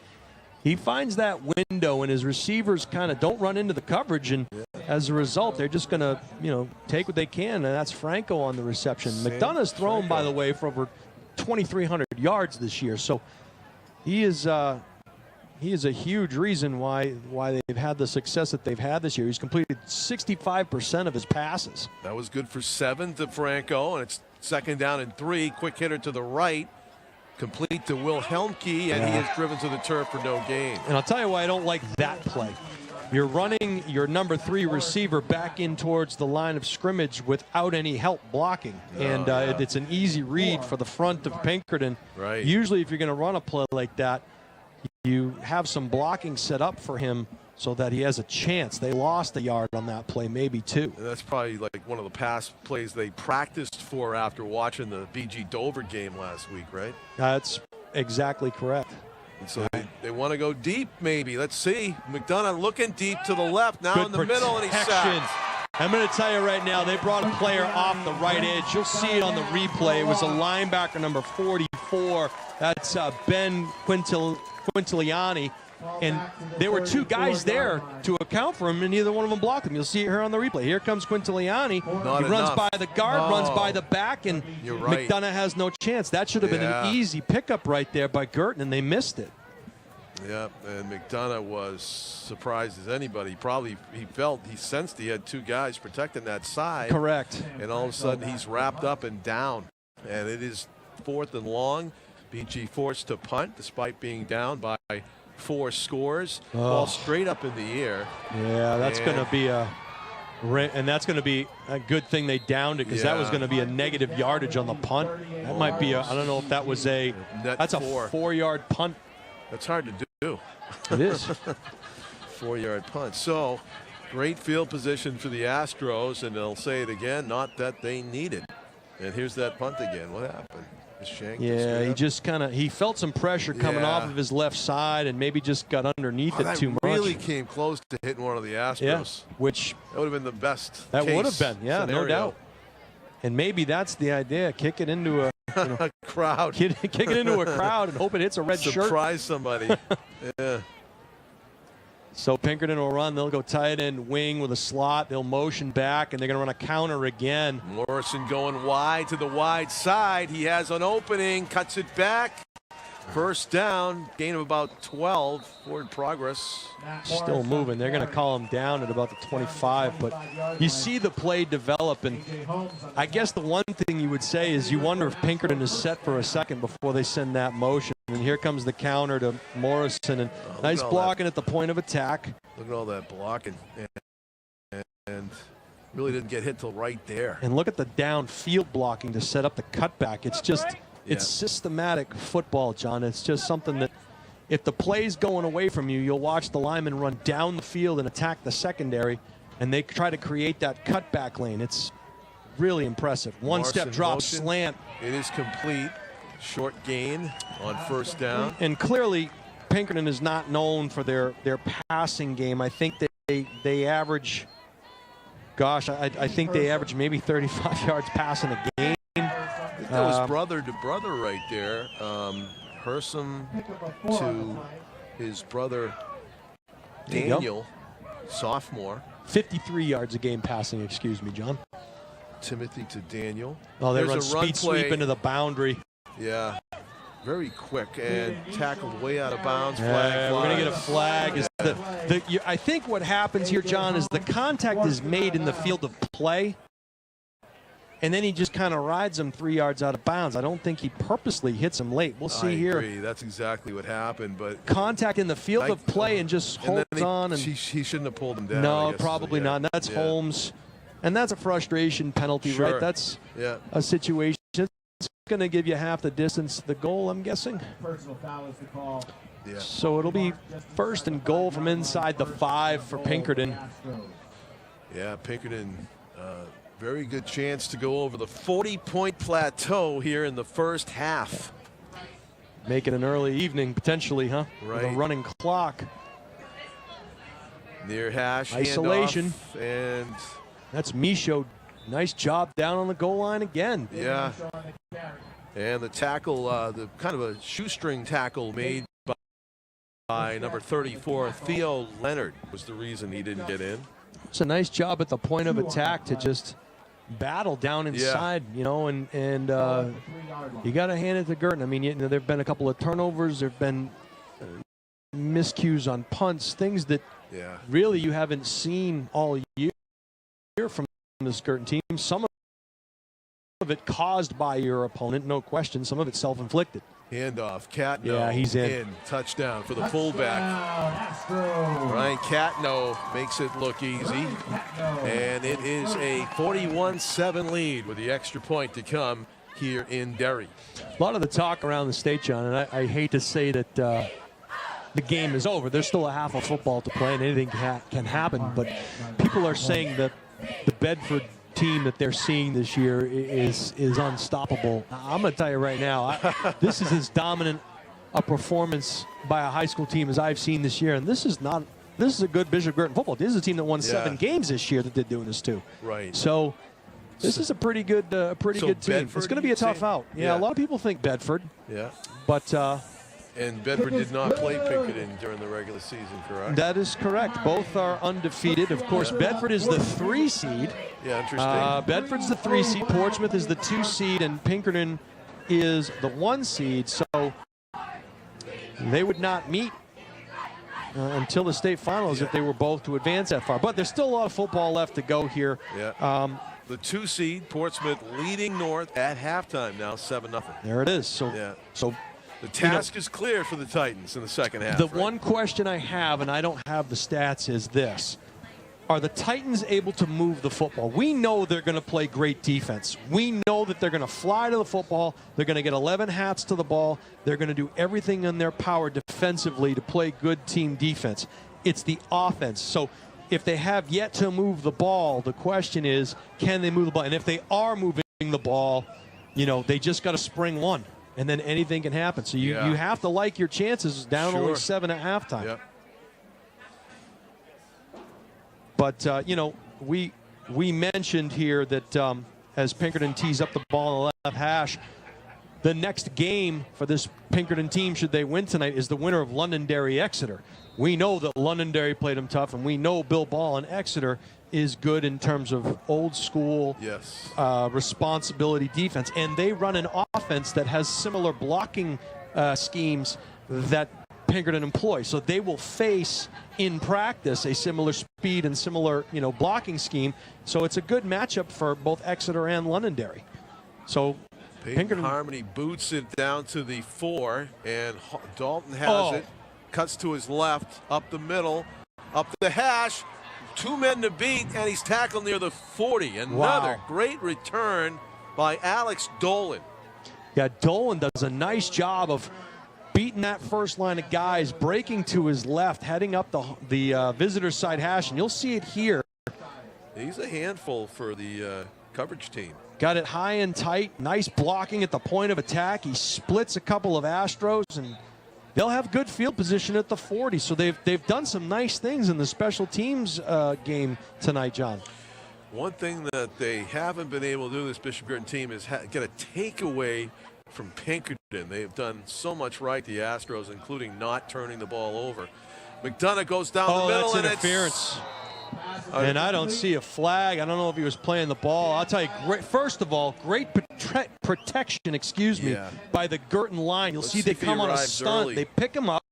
he finds that window, and his receivers kind of don't run into the coverage. And as a result, they're just going to, you know, take what they can. And that's Franco on the reception. McDonough's thrown, by the way, for over 2,300 yards this year. So he is a huge reason why they've had the success that they've had this year. He's completed 65% of his passes. That was good for 7 to Franco, and it's 2nd down and 3. Quick hitter to the right. Complete to Will Helmke, and he is driven to the turf for no gain. And I'll tell you why I don't like that play. You're running your number 3 receiver back in towards the line of scrimmage without any help blocking. And it's an easy read for the front of Pinkerton. Right. Usually if you're going to run a play like that, you have some blocking set up for him so that he has a chance. They lost a yard on that play, maybe 2. And that's probably like one of the pass plays they practiced for after watching the BG Dover game last week, right? That's exactly correct. And so they want to go deep, maybe. Let's see. McDonough looking deep to the left, now Good in the middle, and he's protection. sacked. I'm going to tell you right now, they brought a player off the right edge. You'll see it on the replay. It was a linebacker, number 44. That's Ben Quintiliani. And there were 2 guys there to account for him, and neither one of them blocked him. You'll see it here on the replay. Here comes Quintiliani. He runs by the guard, runs by the back, and McDonough has no chance. That should have been an easy pickup right there by Girton, and they missed it. Yeah, and McDonough was surprised as anybody. He sensed he had 2 guys protecting that side. Correct. And all of a sudden he's wrapped up and down. And it is 4th and long. BG forced to punt despite being down by 4 scores. Ball straight up in the air. Yeah, that's going to be that's going to be a good thing they downed it, because that was going to be a negative yardage on the punt. That might be I don't know if that was that's a 4-yard punt. That's hard to do. It is. 4-yard punt. So great field position for the Astros, and they'll say it again, not that they needed. And here's that punt again. What happened? Yeah, he just he felt some pressure coming off of his left side, and maybe just got underneath it too much. Really came close to hitting one of the Astros. Yeah, which that would have been the best. That would have been, yeah, scenario. no doubt. And maybe that's the idea: kick it into a crowd, kick it into a crowd, and hope it hits a red shirt. Surprise somebody. Yeah. So Pinkerton will run. They'll go tight end wing with a slot. They'll motion back, and they're going to run a counter again. Morrison going wide to the wide side. He has an opening, cuts it back. First down, gain of about 12. Forward progress. Still moving. They're going to call him down at about the 25. But you see the play develop, and I guess the one thing you would say is you wonder if Pinkerton is set for a second before they send that motion. And here comes the counter to Morrison, and nice blocking at the point of attack. Look at all that blocking, and really didn't get hit till right there. And look at the downfield blocking to set up the cutback. It's just, it's systematic football, John. It's just something that if the play's going away from you, you'll watch the linemen run down the field and attack the secondary, and they try to create that cutback lane. It's really impressive. One-step drop slant. It is complete. Short gain on first down. And clearly, Pinkerton is not known for their passing game. I think they average, gosh, I think they average maybe 35 yards passing a game. I think that was brother to brother right there. Hersom to his brother Daniel, sophomore. 53 yards a game passing, excuse me, John. Timothy to Daniel. Oh, they run speed sweep into the boundary. Yeah, very quick and tackled way out of bounds. We're going to get a flag. I think what happens here, John, is the contact is made in the field of play, and then he just kind of rides him 3 yards out of bounds. I don't think he purposely hits him late. We'll see here. I agree. That's exactly what happened. But contact in the field of play and just holds on. And he shouldn't have pulled him down. No, probably not. That's Holmes, and that's a frustration penalty, right? That's a situation. Going to give you half the distance to the goal, I'm guessing. Personal foul is the call. Yeah. So it'll be 1st and goal from inside the 5 for Pinkerton. Yeah, Pinkerton, very good chance to go over the 40-point plateau here in the first half. Make it an early evening, potentially, huh? Right. With a running clock. Near hash, isolation, and that's Michaud. Nice job down on the goal line again. Yeah. And the tackle, the kind of a shoestring tackle made by number 34, Theo Leonard, was the reason he didn't get in. It's a nice job at the point of attack to just battle down inside, you know, and you got to hand it to Girton. I mean, there have been a couple of turnovers. There have been miscues on punts, things that really you haven't seen all year from this Girton team. Some of it caused by your opponent, no question. Some of it self-inflicted. Handoff, Catno. Yeah, he's in. Touchdown for the fullback. Ryan Catno makes it look easy. And it is a 41-7 lead with the extra point to come here in Derry. A lot of the talk around the state, John, and I hate to say that the game is over. There's still a half of football to play and anything can happen, but people are saying that the Bedford team that they're seeing this year is unstoppable. I'm going to tell you right now, this is as dominant a performance by a high school team as I've seen this year, and this is a good Bishop Girton football. This is a team that won 7 games this year that they're doing this too. Right. So this is a pretty good good team. Bedford, it's going to be a tough out. Yeah, a lot of people think Bedford. Yeah. But and Bedford did not play Pinkerton during the regular season, correct? That is correct. Both are undefeated. Of course, Bedford is the 3 seed. Yeah, interesting. Bedford's the 3 seed. Portsmouth is the 2 seed, and Pinkerton is the 1 seed. So they would not meet until the state finals if they were both to advance that far. But there's still a lot of football left to go here. Yeah. The 2 seed, Portsmouth, leading North at halftime now, 7-0. There it is. So the task is clear for the Titans in the second half. The one question I have, and I don't have the stats, is this. Are the Titans able to move the football? We know they're going to play great defense. We know that they're going to fly to the football. They're going to get 11 hats to the ball. They're going to do everything in their power defensively to play good team defense. It's the offense. So if they have yet to move the ball, the question is, can they move the ball? And if they are moving the ball, they just got to spring one, and then anything can happen. So you have to like your chances down only 7 at halftime. Yep. But, we mentioned here that as Pinkerton tees up the ball on the left hash, the next game for this Pinkerton team, should they win tonight, is the winner of Londonderry-Exeter. We know that Londonderry played them tough, and we know Bill Ball in Exeter is good in terms of old school responsibility defense. And they run an offense that has similar blocking schemes that Pinkerton employs. So they will face in practice a similar speed and similar blocking scheme. So it's a good matchup for both Exeter and Londonderry. So Pinkerton Harmony boots it down to the 4, and Dalton has it. Cuts to his left, up the middle, up the hash. 2 men to beat, and he's tackled near the 40. Another great return by Alex Dolan. Yeah, Dolan does a nice job of beating that first line of guys, breaking to his left, heading up the visitor side hash, and you'll see it here. He's a handful for the coverage team. Got it high and tight, nice blocking at the point of attack. He splits a couple of Astros, and they'll have good field position at the 40. So they've done some nice things in the special teams game tonight, John. One thing that they haven't been able to do, this Bishop Girton team, is get a takeaway from Pinkerton. They've done so much right, the Astros, including not turning the ball over. McDonough goes down the middle. That's interference. And I don't see a flag. I don't know if he was playing the ball. I'll tell you, first of all, great protection, by the Girton line. You'll see they come on a stunt. Early. They pick him up.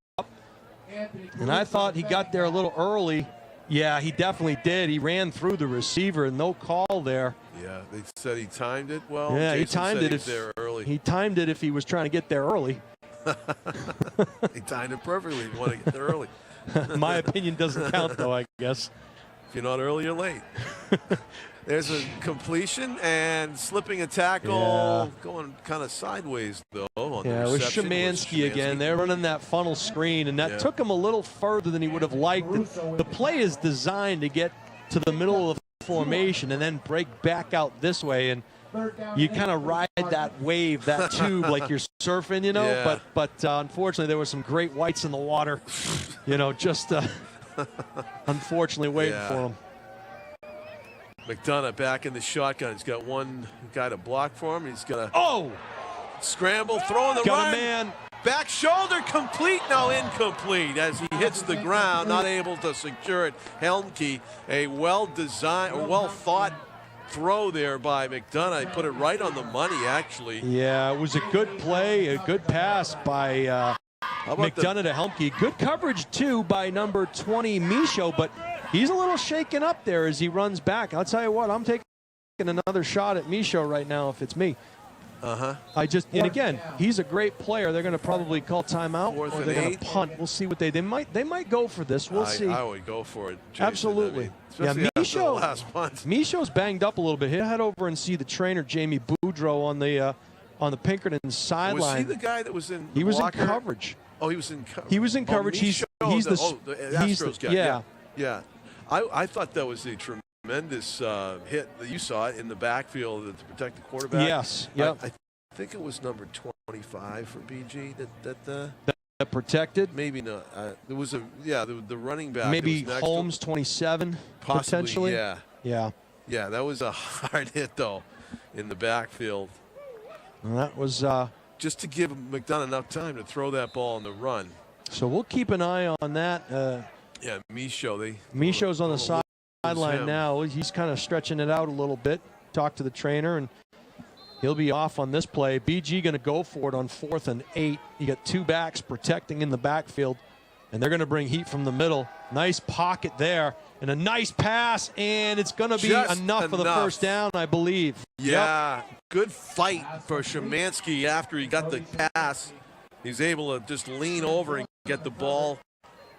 And I thought he got there a little early. Yeah, he definitely did. He ran through the receiver. No call there. Yeah, they said he timed it well. Yeah, Jason he timed it there early. He timed it if he was trying to get there early. He timed it perfectly. He wanted to get there early. My opinion doesn't count, though, I guess. If you're not early, you're late. There's a completion and slipping a tackle, going kind of sideways, though. On it was Szymanski again. They're running that funnel screen, and that took him a little further than he would have liked. The play is designed to get to the middle of the formation and then break back out this way, and you kind of ride that wave, that tube, like you're surfing, But unfortunately, there were some great whites in the water, just unfortunately waiting for him. McDonough back in the shotgun. He's got one guy to block for him. He's got to scramble, throw in the run. A man. Back shoulder complete, now incomplete as he hits the ground, not able to secure it. Helmke, a well-designed, or well-thought throw there by McDonough. He put it right on the money, actually. Yeah, it was a good play, a good pass by McDonough to Helmke. Good coverage, too, by number 20, Michaud, but he's a little shaken up there as he runs back. I'll tell you what, I'm taking another shot at Michaud right now if it's me. And again, he's a great player. They're going to probably call timeout, or they're going to punt. We'll see what they might go for this. We'll see. I would go for it, Jason. Absolutely. Michaud's banged up a little bit. He'll head over and see the trainer, Jamie Boudreau, on the Pinkerton sideline. Was he the guy that was in? He was in coverage. Oh, he was in coverage. He was in coverage. He's the Astros guy. Yeah. I thought that was a tremendous hit that you saw it in the backfield to protect the quarterback. Yes. Yep. I think it was number 25 for BG that protected. Maybe not. There was the running back. Maybe Holmes 27 possibly. Potentially. Yeah. That was a hard hit though in the backfield. Well, that was just to give McDonough enough time to throw that ball on the run. So we'll keep an eye on that. Michaud. Michaud's on the sideline now. He's kind of stretching it out a little bit. Talk to the trainer, and he'll be off on this play. BG going to go for it on 4th and 8. You got 2 backs protecting in the backfield. and they're going to bring heat from the middle. Nice pocket there, and a nice pass, and it's going to be enough for the first down, I believe. Yeah, good fight for Szymanski after he got the pass. He's able to just lean over and get the ball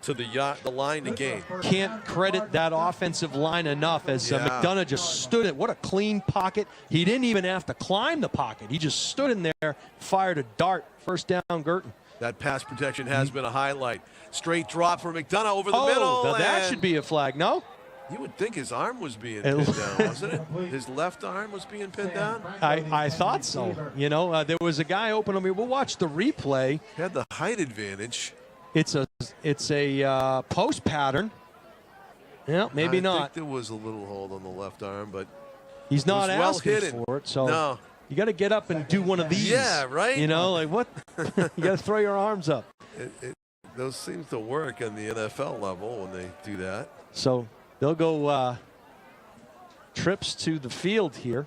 to the line to gain. Can't credit that offensive line enough as McDonough just stood it. What a clean pocket. He didn't even have to climb the pocket. He just stood in there, fired a dart. First down, Girton. That pass protection has been a highlight. Straight drop for McDonough over the middle. Now that should be a flag, no? You would think his arm was being pinned down, wasn't it? His left arm was being pinned down? I thought so. You know, there was a guy open on me. We'll watch the replay. He had the height advantage. It's a post pattern. Yeah, maybe not. I think there was a little hold on the left arm, but he's not asking hidden for it. So you got to get up and do one of these. Yeah, right. You know, like what? You got to throw your arms up. Those seem to work on the NFL level when they do that. So they'll go trips to the field here.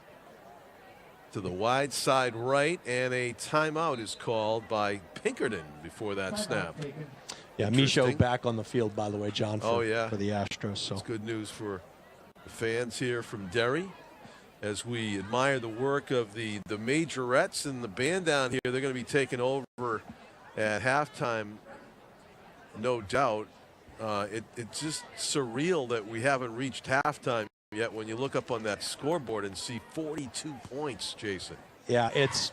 To the wide side right, and a timeout is called by Pinkerton before that snap. Yeah, Micho back on the field, by the way, John, for the Astros. So it's good news for the fans here from Derry as we admire the work of the majorettes and the band down here. They're going to be taking over at halftime, no doubt. It's just surreal that we haven't reached halftime yet when you look up on that scoreboard and see 42 points, Jason. Yeah, it's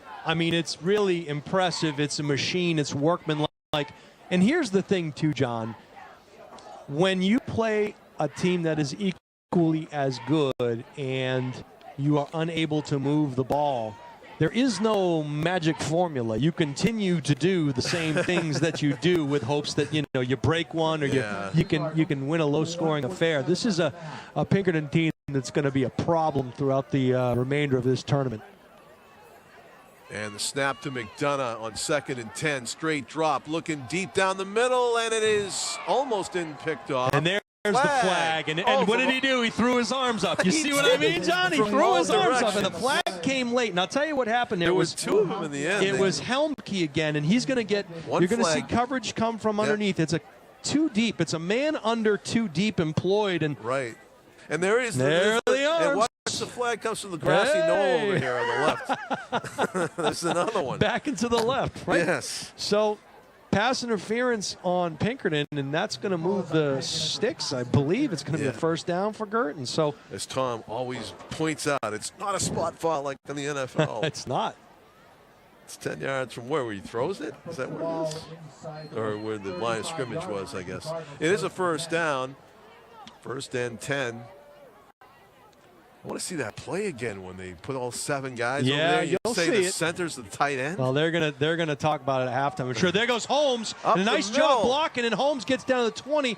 really impressive. It's a machine. It's workmanlike. And here's the thing, too, John. When you play a team that is equally as good and you are unable to move the ball, there is no magic formula. You continue to do the same things that you do with hopes that you break one or you can win a low-scoring affair. This is a Pinkerton team that's going to be a problem throughout the remainder of this tournament. And the snap to McDonough on 2nd and 10. Straight drop, looking deep down the middle, and it is almost picked off. And there's the flag. And what did he do? He threw his arms up. You see what I mean, John? He threw his arms up, and the flag came late. And I'll tell you what happened. There was two of them in the end. It was Helmke again, and he's going to get – you're going to see coverage come from underneath. It's a too deep. It's a man under too deep employed. And right. And there is the arms. And watch the flag comes from the grassy knoll over here on the left. There's another one. Back into the left, right? Yes. So pass interference on Pinkerton, and that's going to move the sticks. I believe it's going to be a first down for Girton. So as Tom always points out, it's not a spot foul like in the NFL. It's not. It's 10 yards from where he throws it? Is that where it is? Or where the line of scrimmage was, I guess. It is a first down. 1st and 10. I want to see that play again when they put all 7 guys over there. You'll say see the center's the tight end. Well, they're gonna talk about it at halftime. I'm sure. There goes Holmes. Up a nice job blocking, and Holmes gets down to the 20.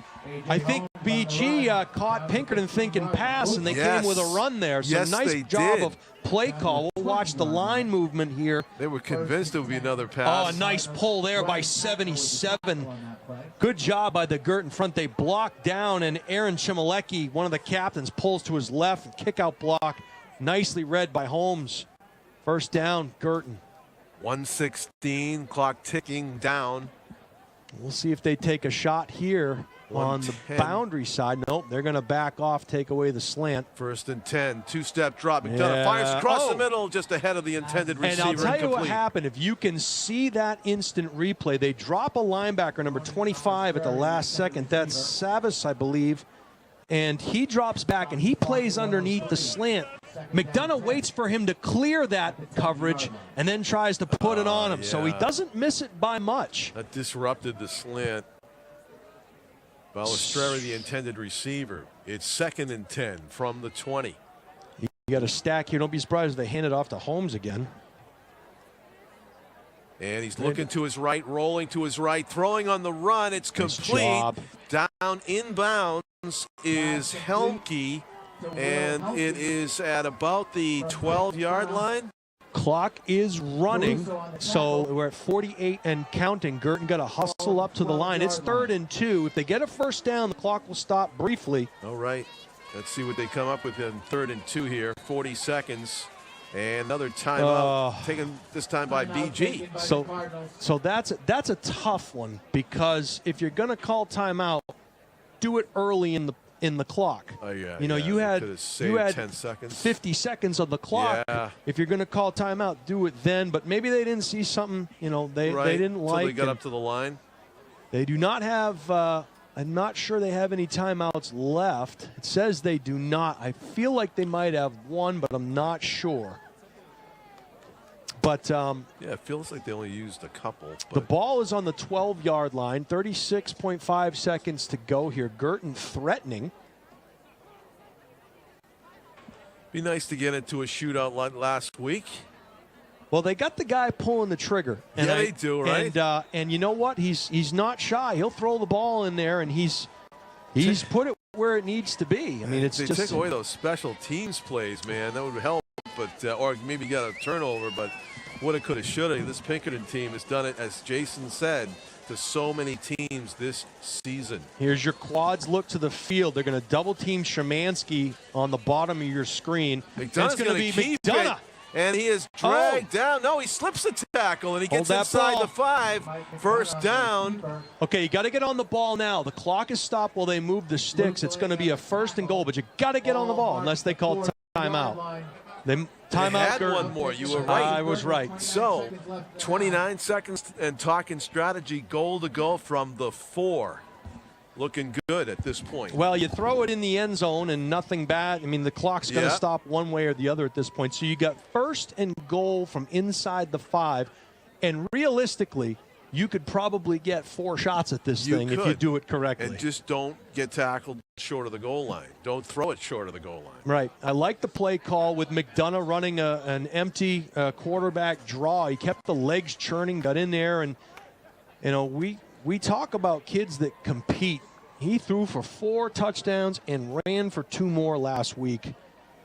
I think BG caught Pinkerton thinking pass, and they came with a run there. So nice job of play call. We'll watch the line movement here. They were convinced it would be another pass. Oh, a nice pull there by 77. Good job by the Girton front. They blocked down, and Aaron Chimalecki, one of the captains, pulls to his left. Kick out block. Nicely read by Holmes. First down, Girton. 1:16, clock ticking down. We'll see if they take a shot here on the boundary side. Nope, they're going to back off, take away the slant. 1st and 10, 2-step drop. McDonough fires across the middle, just ahead of the intended receiver. And I'll tell you what happened. If you can see that instant replay, they drop a linebacker, number 25, at the last second. That's Savas, I believe. And he drops back, and he plays underneath the slant. McDonough waits for him to clear that coverage and then tries to put it on him. So he doesn't miss it by much. That disrupted the slant. Balestreri, the intended receiver. It's 2nd and 10 from the 20. You got a stack here. Don't be surprised if they hand it off to Holmes again. And he's looking to his right, rolling to his right, throwing on the run. It's complete. Down inbounds is Helmke, and it is at about the 12-yard line. Clock is running, so we're at 48 and counting. Girton got to hustle up to the line. It's 3rd and 2. If they get a first down, the clock will stop briefly. All right. Let's see what they come up with in 3rd and 2 here. 40 seconds. And another timeout taken this time by BG. So that's a tough one, because if you're going to call timeout, do it early in the clock. Oh yeah. You know, you had 10 seconds. 50 seconds on the clock. Yeah. If you're going to call timeout, do it then. But maybe they didn't see something, you know, they didn't like. Until they got up to the line. They do not have. I'm not sure they have any timeouts left. It says they do not. I feel like they might have one, but I'm not sure. But yeah, it feels like they only used a couple. The ball is on the 12-yard line. 36.5 seconds to go here. Girton threatening. Be nice to get into a shootout like last week. Well, they got the guy pulling the trigger. And they do, right? And you know what? He's not shy. He'll throw the ball in there, and he's put it where it needs to be. I mean, it's they just take away those special teams plays, man. That would help. But or maybe got a turnover. But woulda, coulda, shoulda. This Pinkerton team has done it, as Jason said, to so many teams this season. Here's your quads look to the field. They're going to double team Szymanski on the bottom of your screen. McDonough's going to be keep McDonough. it. And he is dragged down. No, he slips the tackle, and he gets inside the 5. First down. Okay, you got to get on the ball now. The clock is stopped while they move the sticks. It's going to be a 1st and goal, but you got to get on the ball unless they call timeout. Timeout. Had one more. You were right. I was right. So, 29 seconds and talking strategy. Goal to go from the 4. Looking good at this point. Well, you throw it in the end zone and nothing bad. I mean, the clock's going to stop one way or the other at this point. So you got 1st and goal from inside the 5. And realistically, you could probably get 4 shots at this thing if you do it correctly. And just don't get tackled short of the goal line. Don't throw it short of the goal line. Right. I like the play call with McDonough running an empty quarterback draw. He kept the legs churning, got in there, and, you know, we talk about kids that compete. He threw for 4 touchdowns and ran for 2 more last week.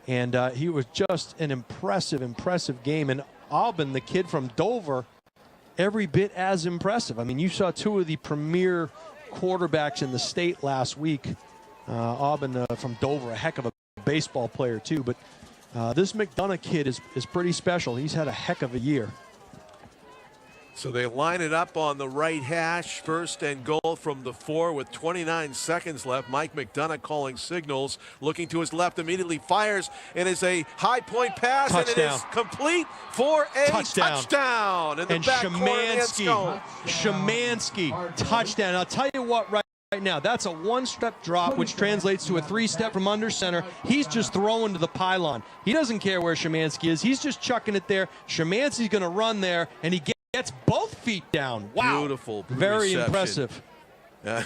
And he was just an impressive game. And Aubin, the kid from Dover, every bit as impressive. I mean, you saw 2 of the premier quarterbacks in the state last week. Aubin from Dover, a heck of a baseball player too. But this McDonough kid is pretty special. He's had a heck of a year. So they line it up on the right hash. 1st and goal from the 4 with 29 seconds left. Mike McDonough calling signals. Looking to his left, immediately fires. It is a high point pass, and it is complete for a touchdown. In the back corner, Szymanski, touchdown. I'll tell you what, right now, that's a 1-step drop, which translates to a 3-step from under center. He's just throwing to the pylon. He doesn't care where Szymanski is. He's just chucking it there. Szymanski's going to run there, and he gets both feet down. Wow. Beautiful. Very reception. Impressive.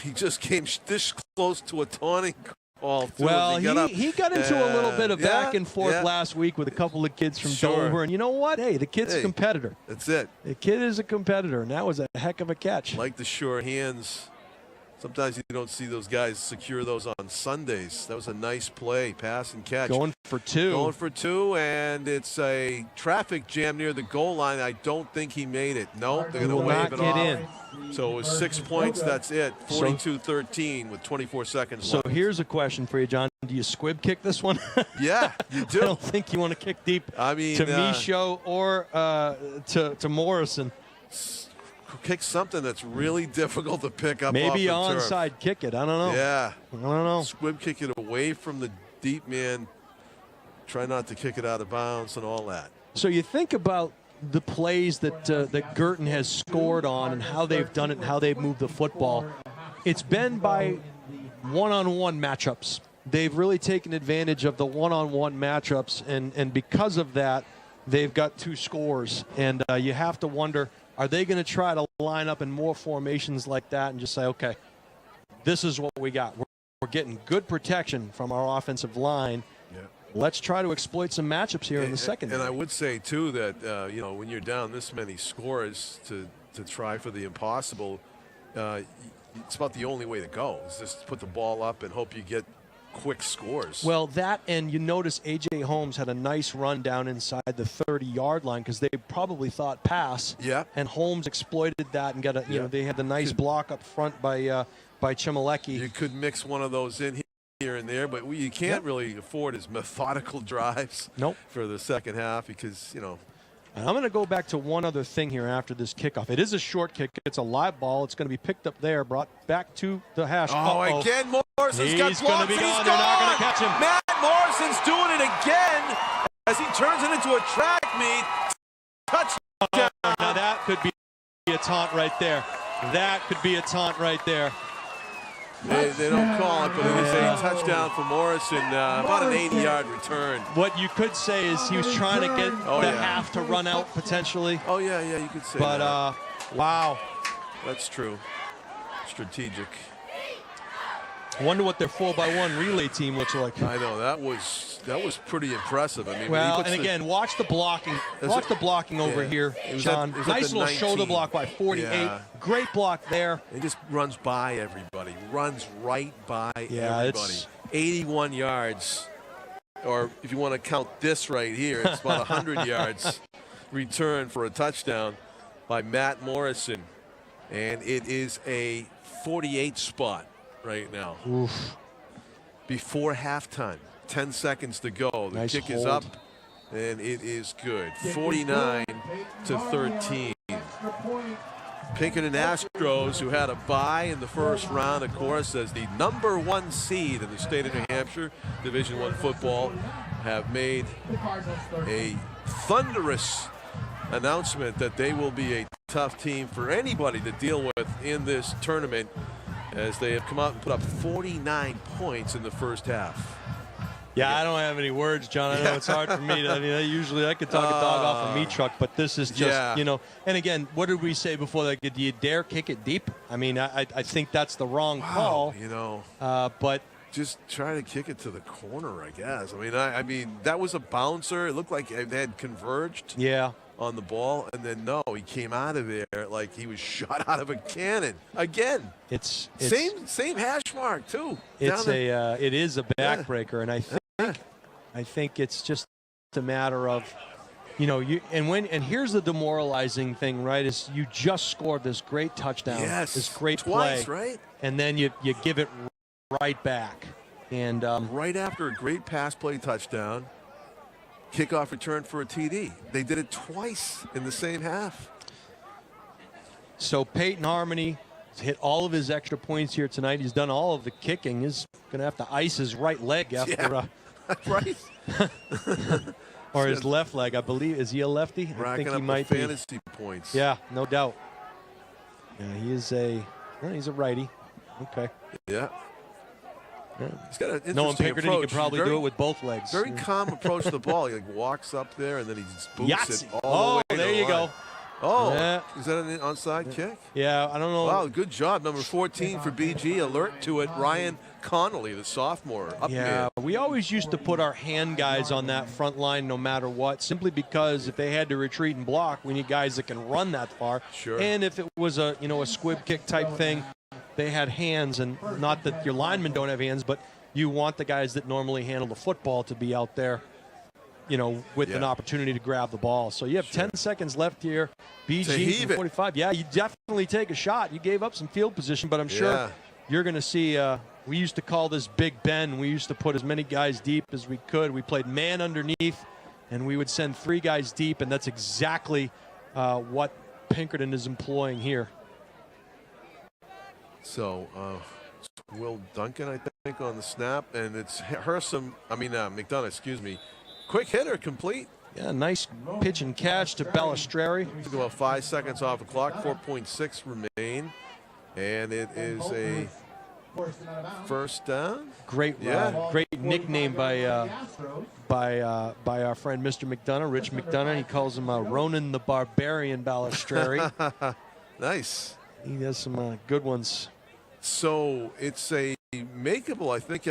He just came this close to a taunting call. Well, he got into a little bit of back and forth last week with a couple of kids from Dover. And you know what? Hey, the kid's a competitor. That's it. The kid is a competitor, and that was a heck of a catch. Like the sure hands. Sometimes you don't see those guys secure those on Sundays. That was a nice play, pass and catch. Going for 2. Going for 2, and it's a traffic jam near the goal line. I don't think he made it. No, they're going to wave it off. In. So it was 6 points. That's it. 42-13 with 24 seconds left. So here's a question for you, John. Do you squib kick this one? Yeah, you do. I don't think you want to kick deep to Michaud or to Morrison. Kick something that's really difficult to pick up. Maybe off the onside turf. Kick it. I don't know. Yeah. I don't know. Squib kick it away from the deep man. Try not to kick it out of bounds and all that. So you think about the plays that Girton has scored on and how they've done it and how they've moved the football. It's been by one-on-one matchups. They've really taken advantage of the one-on-one matchups, and because of that, they've got 2 scores. And you have to wonder, are they going to try to line up in more formations like that and just say, okay, this is what we got. We're getting good protection from our offensive line. Yeah. Let's try to exploit some matchups here in the second. And I would say, too, that, when you're down this many scores to try for the impossible, it's about the only way to go is just put the ball up and hope you get quick scores. Well, that, and you notice A.J. Holmes had a nice run down inside the 30-yard line because they probably thought pass. Yeah. And Holmes exploited that and got they had the nice block up front by Chimalecki. You could mix one of those in here and there, but you can't really afford his methodical drives for the second half because, you know. And I'm going to go back to one other thing here after this kickoff. It is a short kick. It's a live ball. It's going to be picked up there, brought back to the hash. Again, Morrison's got blocked. He's gone. They're not going to catch him. Matt Morrison's doing it again as he turns it into a track meet. Touchdown. Now that could be a taunt right there. That could be a taunt right there. They don't call it, but it is a touchdown for Morrison, about an 80-yard return. What you could say is he was trying to get the half to run out potentially. Oh, yeah, you could say that. But, wow. That's true. Strategic. I wonder what their 4x1 relay team looks like. I know, that was pretty impressive. I mean, well, and again, watch the blocking. Watch the blocking over here, John. Nice little shoulder block by 48. Yeah. Great block there. He just runs by everybody. Runs right by everybody. It's 81 yards. Or if you want to count this right here, it's about 100 yards return for a touchdown by Matt Morrison. And it is a 48 spot right now. Oof. Before halftime, 10 seconds to go. The kick is up, and it is good. 49-13. Pinkerton Astros, who had a bye in the first round, of course, as the #1 seed in the state of New Hampshire, Division I football, have made a thunderous announcement that they will be a tough team for anybody to deal with in this tournament, as they have come out and put up 49 points in the first half. Yeah, I don't have any words, John. I know it's hard for me. Usually I could talk a dog off a meat truck, but this is just, you know. And again, what did we say before? Like, do you dare kick it deep? I mean, I think that's the wrong call. You know, but just try to kick it to the corner, I guess. I mean, that was a bouncer. It looked like they had converged. Yeah. On the ball, and then he came out of there like he was shot out of a cannon again. It's same hash mark too. It is a backbreaker, and I think it's just a matter of, you know, and here's the demoralizing thing, right? Is you just scored this great touchdown, this great twice, play, right? And then you give it right back, and right after a great pass play touchdown. Kickoff return for a TD. They did it twice in the same half. So Peyton Harmony has hit all of his extra points here tonight. He's done all of the kicking. He's going to have to ice his right leg after. Right. Or his left leg, I believe. Is he a lefty? I think he might be. Fantasy points. Yeah, no doubt. Yeah, he's a righty. Okay. Yeah. He's got an interesting Knowing Pinkerton, approach. He could probably do it with both legs. Very calm approach to the ball. He walks up there and then he just boots it all the way. There you go. Is that an onside kick? Yeah, I don't know. Wow, good job. Number 14 for BG. Alert to it. Ryan Connolly, the sophomore. We always used to put our hand guys on that front line no matter what, simply because if they had to retreat and block, we need guys that can run that far. Sure. And if it was a squib kick type thing, they had hands, and not that your linemen don't have hands, but you want the guys that normally handle the football to be out there, with an opportunity to grab the ball. So you have 10 seconds left here. BG from 45. Yeah, you definitely take a shot. You gave up some field position, but I'm sure you're going to see, we used to call this Big Ben. We used to put as many guys deep as we could. We played man underneath, and we would send 3 guys deep, and that's exactly what Pinkerton is employing here. So it's Will Duncan, I think, on the snap, and it's McDonough, excuse me. Quick hitter, complete. Yeah, nice pitch and catch to Balistreri. Took about 5 seconds off the clock, 4.6 remain, and it is a first down. Great nickname by our friend Mr. McDonough, Rich McDonough. He calls him Ronan the Barbarian Balistreri. Nice. He has some good ones. So it's a makeable, I think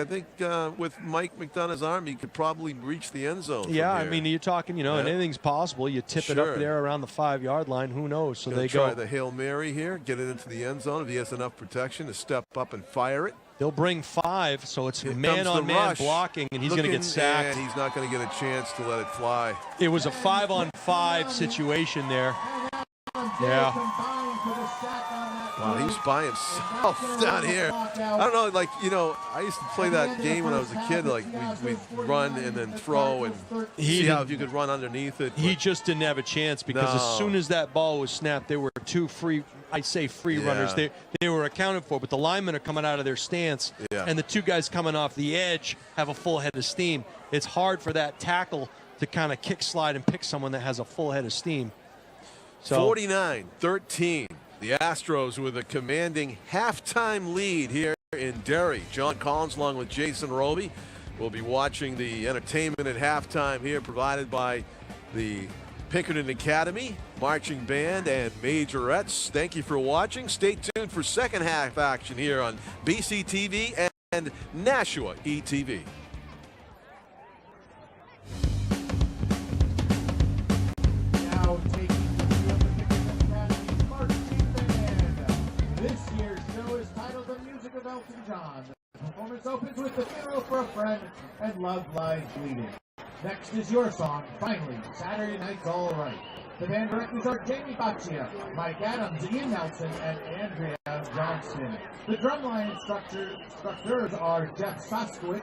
with Mike McDonough's arm, he could probably reach the end zone. Yeah, I mean, you're talking, and anything's possible. You tip it up there around the 5-yard line. Who knows? So they try the Hail Mary here, get it into the end zone if he has enough protection to step up and fire it. They'll bring 5, so it's man-on-man blocking, and he's going to get sacked. And he's not going to get a chance to let it fly. It was a 5-on-5 situation there. Yeah. Wow, he's by himself down here. I don't know, like, you know, I used to play that game when I was a kid. Like, we'd run and then throw and see how if you could run underneath it. He just didn't have a chance because as soon as that ball was snapped, there were two free runners. They were accounted for, but the linemen are coming out of their stance, and the two guys coming off the edge have a full head of steam. It's hard for that tackle to kind of kick slide and pick someone that has a full head of steam. So 49-13. The Astros with a commanding halftime lead here in Derry. John Collins along with Jason Roby will be watching the entertainment at halftime here provided by the Pinkerton Academy, Marching Band, and Majorettes. Thank you for watching. Stay tuned for second half action here on BCTV and Nashua ETV. Now taking the field, the Pinkerton Academy Marching Band. This year's show is titled The Music of Elton John. The performance opens with The Funeral for a Friend and Love Lies Bleeding. Next is your song, Finally, Saturday Night's All Right. The band directors are Jamie Baccia, Mike Adams, Ian Nelson, and Andrea Johnston. The drumline instructors are Jeff Soskowich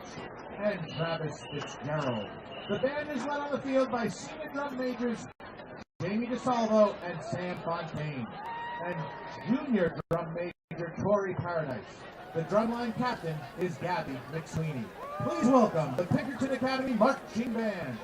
and Travis Fitzgerald. The band is led on the field by senior drum majors Jamie DeSalvo and Sam Fontaine, and junior drum major Tori Paradise. The drumline captain is Gabby McSweeney. Please welcome the Pinkerton Academy Marching Band.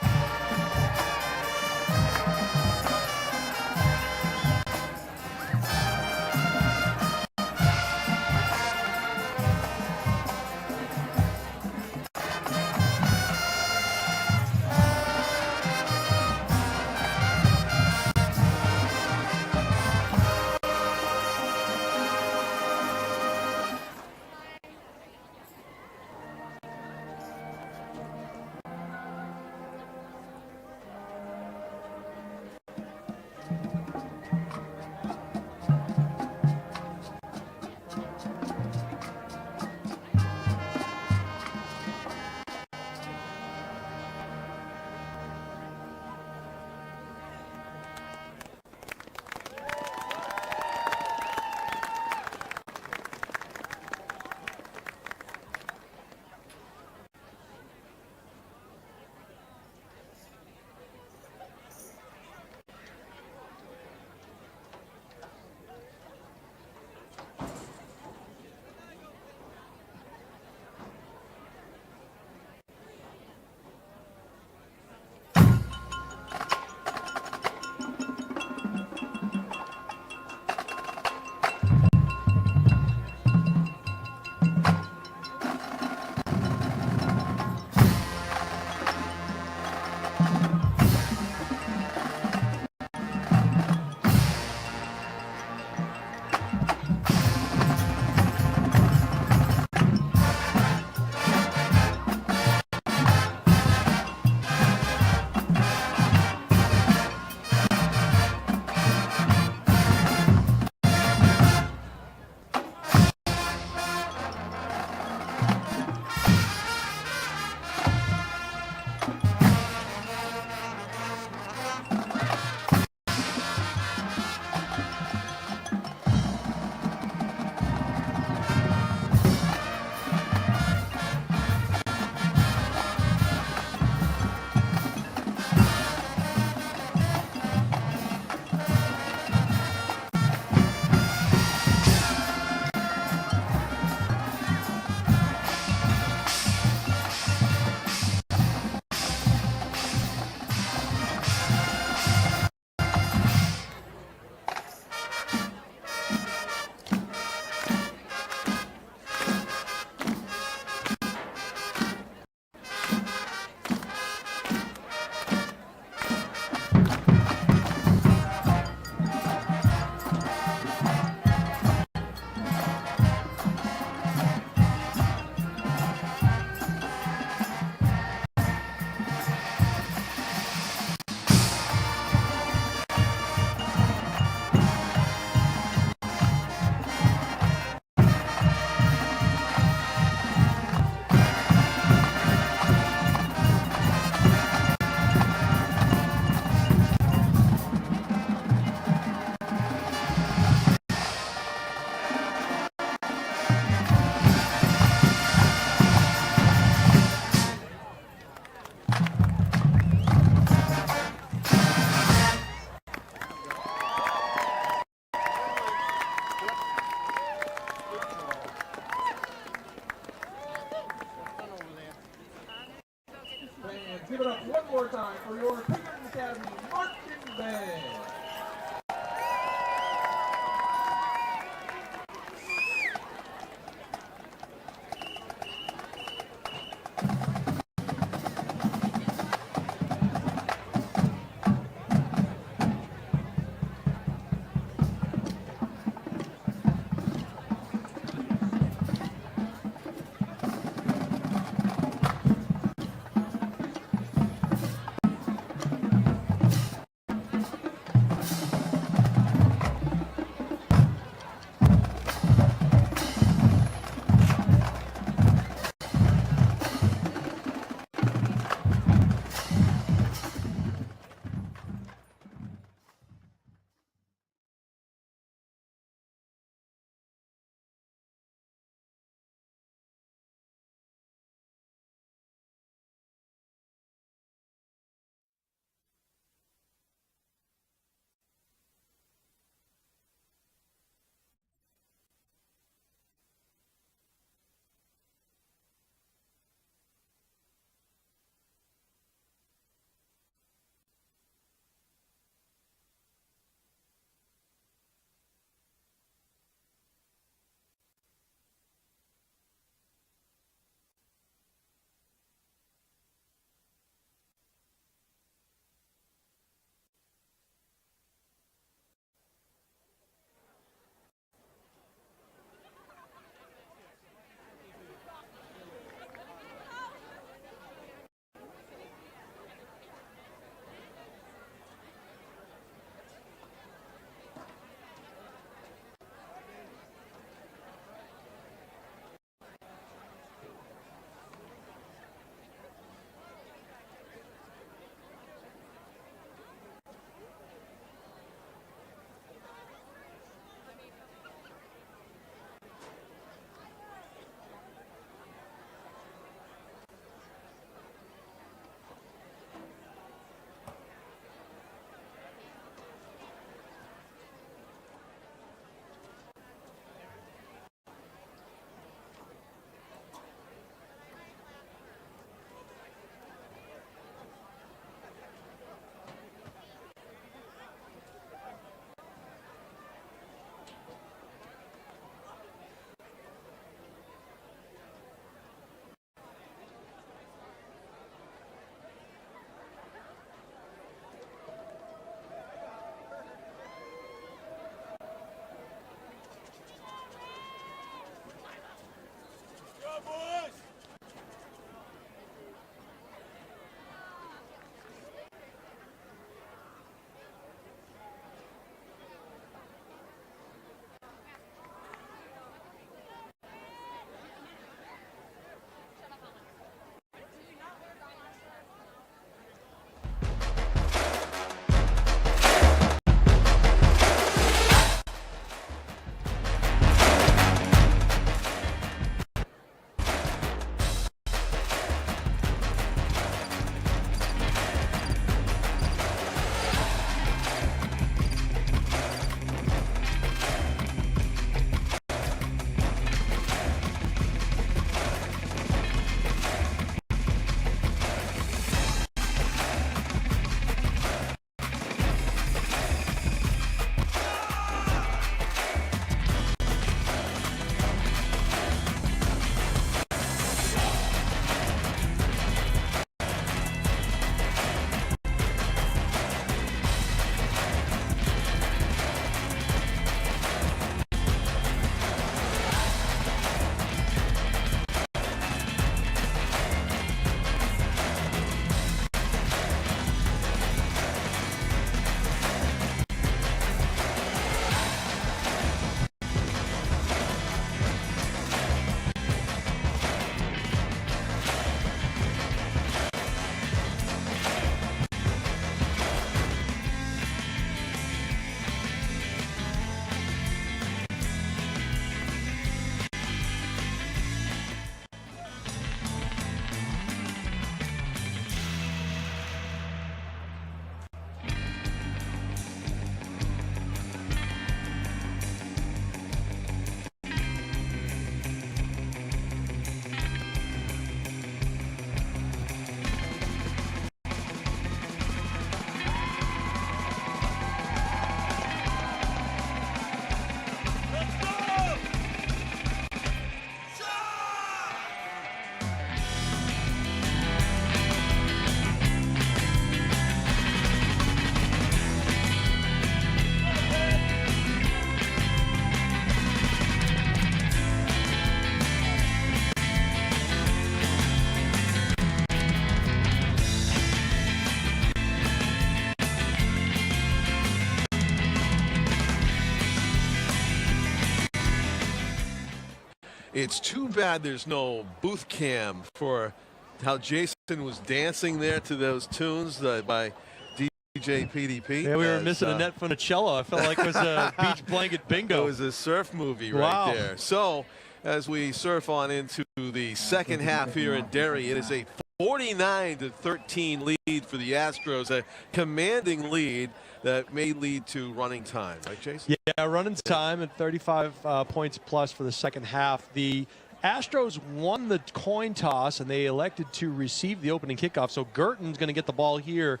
It's too bad there's no booth cam for how Jason was dancing there to those tunes by DJ PDP. Yeah, we were missing a net Funicello. I felt like it was a beach blanket bingo. It was a surf movie Wow. right there. So as we surf on into the second half here in Derry, it is a 49-13 lead for the Astros, a commanding lead that may lead to running time, right, Jason? Yeah, running time at 35 points plus for the second half. The Astros won the coin toss, and they elected to receive the opening kickoff. So Girton's going to get the ball here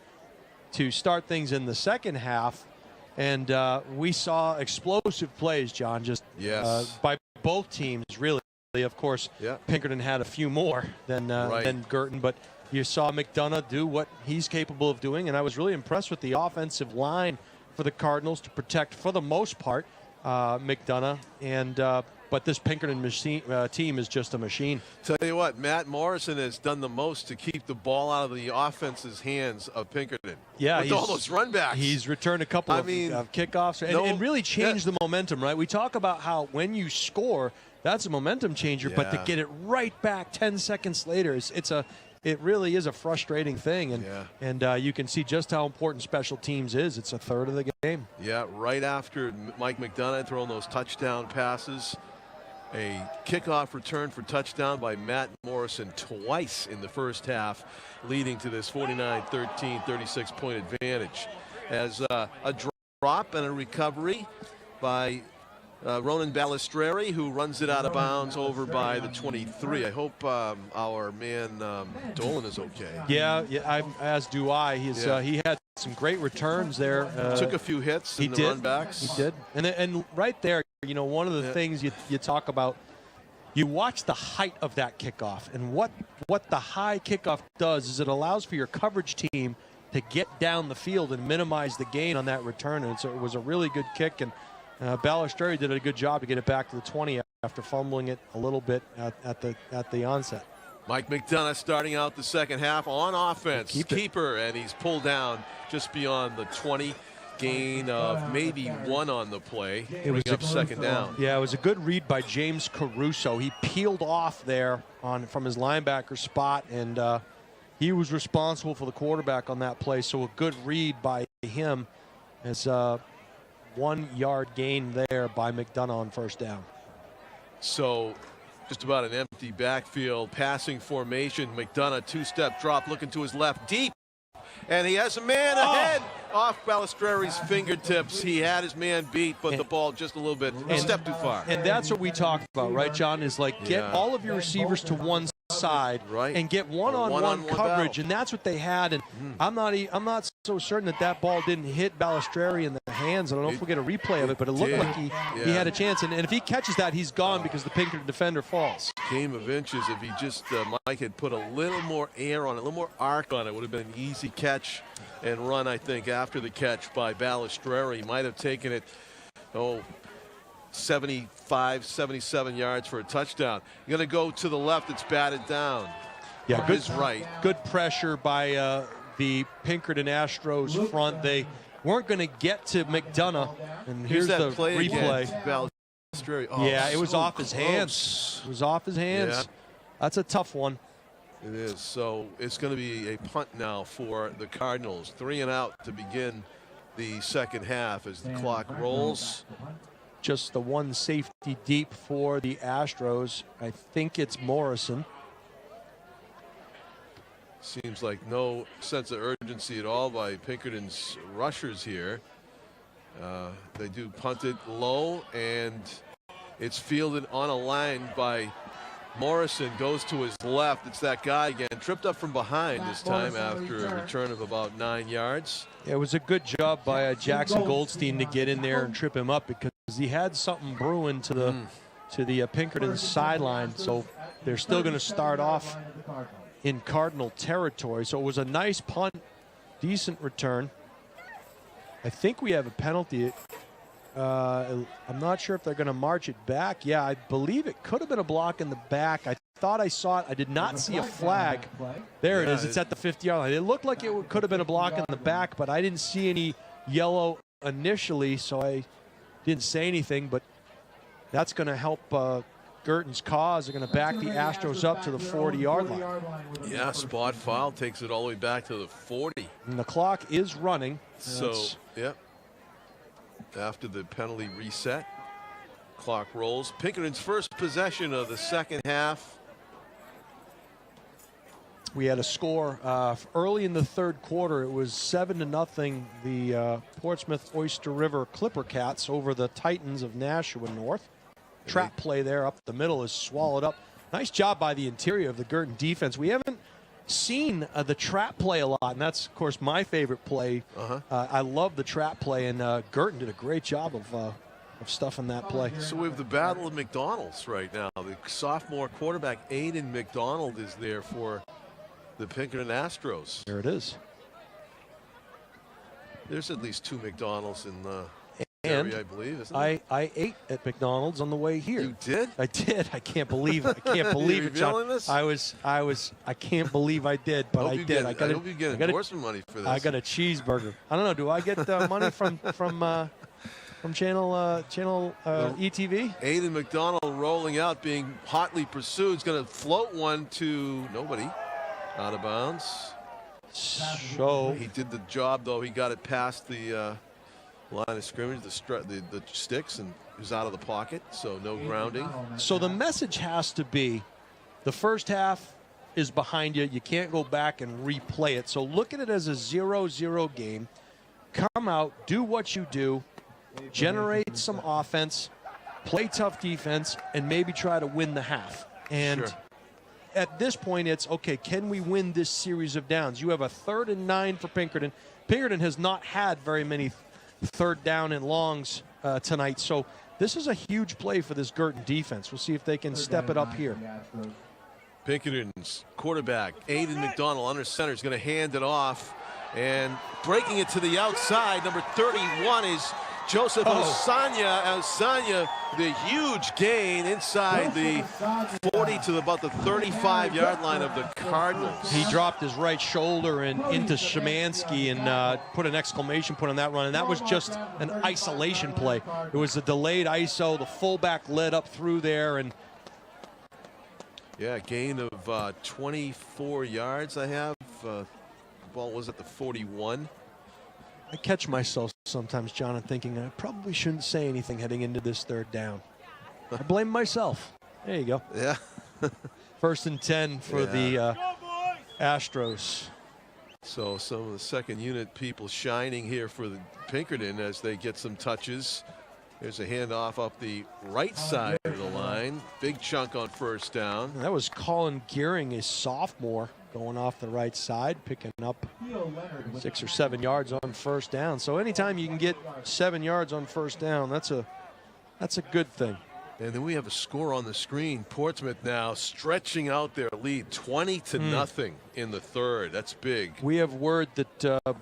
to start things in the second half. And we saw explosive plays, John, just by both teams, really. Of course, Pinkerton had a few more than Girton, but you saw McDonough do what he's capable of doing, and I was really impressed with the offensive line for the Cardinals to protect, for the most part, McDonough. And but this Pinkerton team is just a machine. Tell you what, Matt Morrison has done the most to keep the ball out of the offense's hands of Pinkerton. Yeah, with all those runbacks. He's returned a couple of kickoffs and really changed the momentum, right? We talk about how when you score, that's a momentum changer, but to get it right back 10 seconds later, it really is a frustrating thing. And you can see just how important special teams is. It's a third of the game. Yeah, right after Mike McDonough had thrown those touchdown passes, a kickoff return for touchdown by Matt Morrison twice in the first half, leading to this 49-13, 36-point advantage. As a drop and a recovery by Ronan Balistreri, who runs it out of bounds over by the 23. I hope our man Dolan is okay. Yeah, as do I. He had some great returns there. Took a few hits in the runbacks. He did. And right there, you know, one of the things you talk about, you watch the height of that kickoff. And what the high kickoff does is it allows for your coverage team to get down the field and minimize the gain on that return. And so it was a really good kick. And Balistreri did a good job to get it back to the 20 after fumbling it a little bit at the onset. Mike McDonough starting out the second half on offense. Keeper, and he's pulled down just beyond the 20. Gain of maybe one on the play. It was up second down. Yeah, it was a good read by James Caruso. He peeled off there from his linebacker spot, and he was responsible for the quarterback on that play. So a good read by him as 1 yard gain there by McDonough on first down. So just about an empty backfield, passing formation. McDonough, two-step drop, looking to his left, deep. And he has a man ahead off Balistreri's fingertips. He had his man beat, but the ball just a little bit, a step too far. And that's what we talked about, right, John, is like get all of your receivers to one side and get one-on-one coverage, and that's what they had. And I'm not so certain that ball didn't hit Balistreri in the hands. I don't know if we'll get a replay of it, but it looked like he had a chance. And if he catches that, he's gone because the Pinkerton defender falls. Game of inches. If he just Mike had put a little more air on it, a little more arc on it, would have been an easy catch and run. I think after the catch by Balistreri, he might have taken it 75, 77 yards for a touchdown. You're going to go to the left. It's batted down. Yeah, good. Right. Good pressure by the Pinkerton Astros front. They weren't going to get to McDonough. And here's the replay. Yeah, it was off his hands. It was off his hands. Yeah. That's a tough one. It is. So it's going to be a punt now for the Cardinals. 3 and out to begin the second half as the clock rolls. Just the one safety deep for the Astros. I think it's Morrison. Seems like no sense of urgency at all by Pinkerton's rushers here. They do punt it low, and it's fielded on a line by Morrison. Goes to his left. It's that guy again. Tripped up from behind this time after a return of about 9 yards. Yeah, it was a good job by Jackson Goldstein to get in there and trip him up because he had something brewing to the Pinkerton sideline. So they're still going to start off in Cardinal territory. So it was a nice punt, decent return. I think we have a penalty. I'm not sure if they're going to march it back. Yeah, I believe it could have been a block in the back. I thought I saw it. I did not see a flag. There it is. It's at the 50-yard line. It looked like it could have been a block in the back, but I didn't see any yellow initially, so I didn't say anything. But that's going to help Girton's cause. They're going to back the Astros up to the 40-yard line. Yeah, spot foul takes it all the way back to the 40. And the clock is running. So, yep. After the penalty reset, clock rolls. Pinkerton's first possession of the second half. We had a score early in the third quarter. It was 7-0. The Portsmouth Oyster River Clipper Cats over the Titans of Nashua North. Trap play there up the middle is swallowed up. Nice job by the interior of the Girton defense. We haven't seen the trap play a lot, and that's, of course, my favorite play. I love the trap play, and Girton did a great job of stuffing that play. So we have the battle of McDonald's right now. The sophomore quarterback, Aiden McDonald, is there for the Pinkerton Astros. There it is. There's at least 2 McDonald's in the and area, I believe, isn't there? I ate at McDonald's on the way here. You did? I did. I can't believe it. I can't believe it, John. This? I can't believe I did, but I did. I hope you get endorsement money for this. I got a cheeseburger. I don't know. Do I get money from channel ETV? Aiden McDonald rolling out, being hotly pursued. Is going to float one to nobody. Out of bounds. So he did the job, though. He got it past the line of scrimmage, the sticks, and he was out of the pocket, so no grounding. So the message has to be the first half is behind you. You can't go back and replay it. So look at it as a 0-0 game. Come out, do what you do, generate some offense, play tough defense, and maybe try to win the half. And at this point, it's, okay, can we win this series of downs? You have a 3rd and 9 for Pinkerton. Pinkerton has not had very many third down and longs tonight, so this is a huge play for this Girton defense. We'll see if they can step it up here. Pinkerton's quarterback, Aiden McDonald, under center, is going to hand it off, and breaking it to the outside, number 31 is Joseph Osanya. Osanya, the huge gain inside the 40 to about the 35-yard line of the Cardinals. He dropped his right shoulder and into Szymanski and put an exclamation point on that run, and that was just an isolation play. It was a delayed ISO. The fullback led up through there, and yeah, gain of 24 yards. I have. The ball was at the 41. I catch myself sometimes, John, and thinking I probably shouldn't say anything heading into this third down. I blame myself. There you go. Yeah. 1st and 10 for the Astros. So some of the second unit people shining here for the Pinkerton as they get some touches. There's a handoff up the right side of the line. Big chunk on first down. That was Colin Gearing, a sophomore, going off the right side, picking up 6 or 7 yards on first down. So anytime you can get 7 yards on first down, that's a good thing. And then we have a score on the screen. Portsmouth now stretching out their lead 20-0 in the third. That's big. We have word that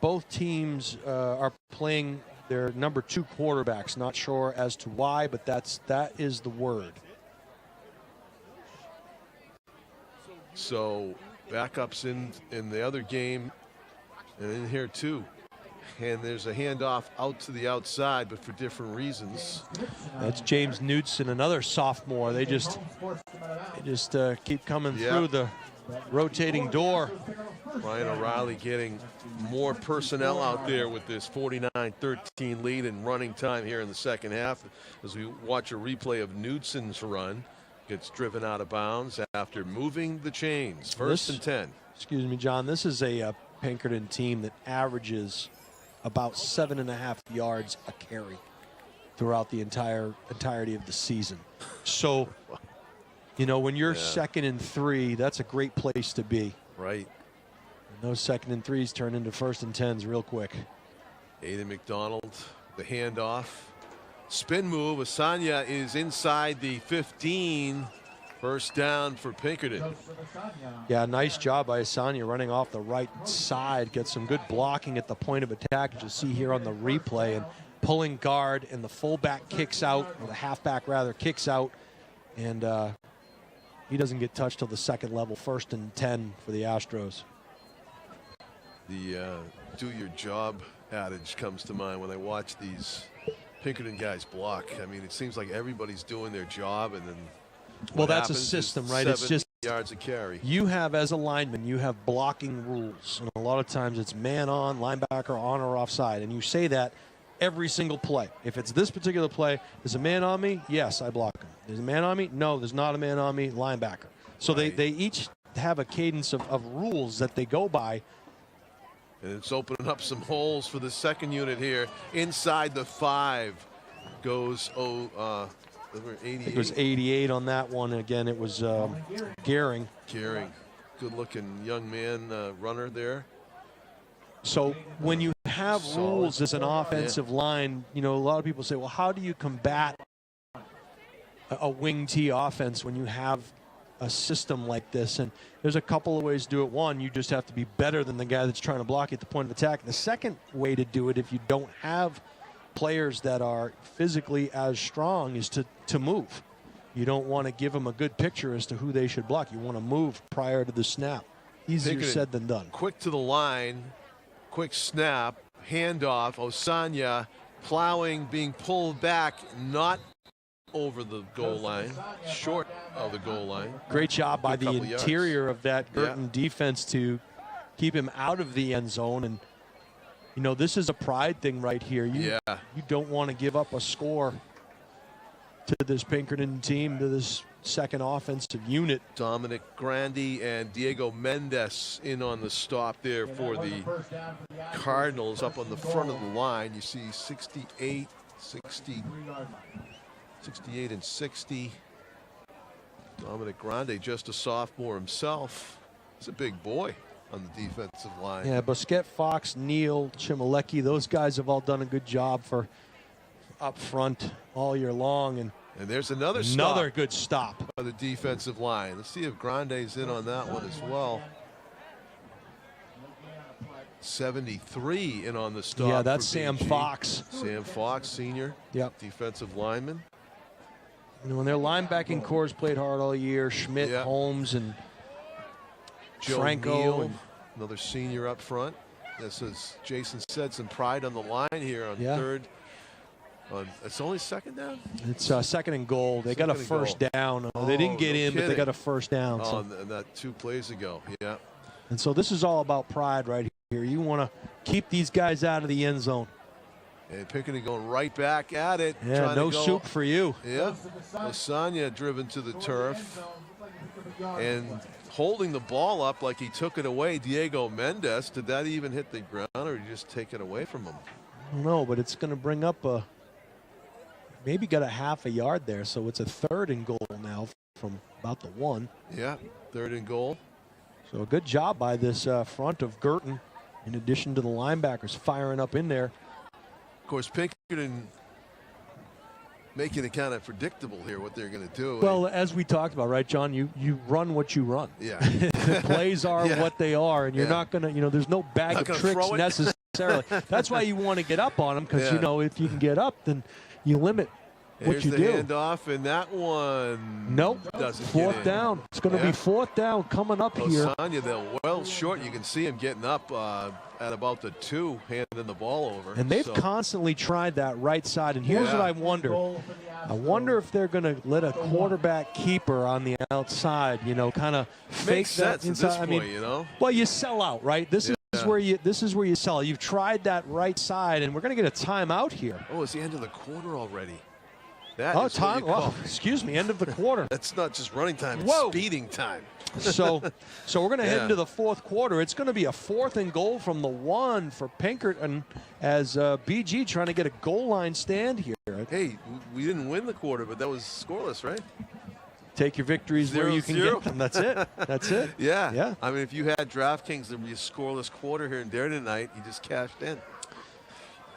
both teams are playing their number 2 quarterbacks. Not sure as to why, but that is the word. So backups in the other game and in here too. And there's a handoff out to the outside, but for different reasons. That's James Knudsen, another sophomore. They just keep coming through the rotating door. Ryan O'Reilly getting more personnel out there with this 49-13 lead in running time here in the second half as we watch a replay of Knudsen's run. Gets driven out of bounds after moving the chains. 1st and 10. Excuse me, John. This is a Pinkerton team that averages about 7.5 yards a carry throughout the entirety of the season. So, you know, when you're 2nd and 3, that's a great place to be. Right. And those 2nd and 3s turn into 1st and 10s real quick. Aiden McDonald, the handoff. Spin move. Asanya is inside the 15. First down for Pinkerton. Yeah, nice job by Asanya running off the right side. Gets some good blocking at the point of attack, as you'll see here on the replay. And pulling guard, and the fullback kicks out, or the halfback rather kicks out. And he doesn't get touched till the second level. 1st and 10 for the Astros. The do your job adage comes to mind when I watch these Pinkerton guys block. I mean, it seems like everybody's doing their job, and then well, that's a system, right? It's just yards of carry. You have, as a lineman, you have blocking rules, and a lot of times it's man on, linebacker on or offside, and you say that every single play. If it's this particular play, there's a man on me, yes, I block him. There's a man on me, no, there's not a man on me, linebacker. So right. they each have a cadence of rules that they go by. And it's opening up some holes for the second unit here. Inside the 5 goes, number 88. It was 88 on that one. Again, it was Gehring. Gehring, good-looking young man, runner there. So when you have rules as an offensive line, you know, a lot of people say, well, how do you combat a wing T offense when you have a system like this? And there's a couple of ways to do it. One, you just have to be better than the guy that's trying to block you at the point of attack. The second way to do it, if you don't have players that are physically as strong, is to move. You don't want to give them a good picture as to who they should block. You want to move prior to the snap. Easier said than done. Quick to the line, quick snap, handoff. Osanya plowing, being pulled back, not over the goal line, short of the goal line. Great job by the interior of that Girton defense to keep him out of the end zone. And you know, this is a pride thing right here. You don't want to give up a score to this Pinkerton team, to this second offensive unit. Dominic Grandi and Diego Mendez in on the stop there for the Cardinals up on the front of the line. You see 68, 68 and 60. Dominic Grandi, just a sophomore himself. He's a big boy on the defensive line. Yeah, Busquet, Fox, Neal, Chimalecki, those guys have all done a good job for up front all year long. And there's another good stop on the defensive line. Let's see if Grande's in on that one as well. 73 in on the stop. Yeah, that's Sam Fox. Sam Fox, senior. Yep. Defensive lineman. You know, when their linebacking cores played hard all year, Schmidt, Holmes, and Joe Franco. Neal, another senior up front. This is, Jason said, some pride on the line here on third. It's only second down? It's second and goal. They got a first down. They didn't get in, but they got a first down. Oh, and that 2 plays ago. Yeah. And so this is all about pride right here. You want to keep these guys out of the end zone. And Pinkerton going right back at it. Yeah, no soup for you. Yeah. Osanya driven to the turf. And holding the ball up like he took it away. Diego Mendez, did that even hit the ground, or did you just take it away from him? No, but it's going to bring up a, maybe got a half a yard there, so it's a third and goal now from about the 1. Yeah, third and goal. So a good job by this front of Girton, in addition to the linebackers firing up in there. Of course, Pinkerton making it kind of predictable here what they're going to do. Well, as we talked about, right, John, you run what you run. Yeah. The plays are what they are, and you're not going to, you know, there's no bag of tricks necessarily. That's why you want to get up on them, because, you know, if you can get up, then you limit what you do. Here's the handoff, and that one doesn't fourth get in. down. It's going to be fourth down coming up here. Osanya, they're well short. You can see him getting up at about the 2, handing the ball over. And they've constantly tried that right side. And here's what I wonder. I wonder if they're going to let a quarterback keeper on the outside, you know, kind of fake that inside. At this point, you know. Well, you sell out, right? This is where you sell. You've tried that right side, and we're going to get a timeout here. Oh, it's the end of the quarter already. That is time. Well, excuse me, end of the quarter. That's not just running time, it's speeding time. So we're going to head into the fourth quarter. It's going to be a 4th and goal from the 1 for Pinkerton, as BG trying to get a goal line stand here. Hey, we didn't win the quarter, but that was scoreless, right? Take your victories where you can get them. That's it. That's it. Yeah. I mean, if you had DraftKings, there would be a scoreless quarter here in Dare tonight. You just cashed in.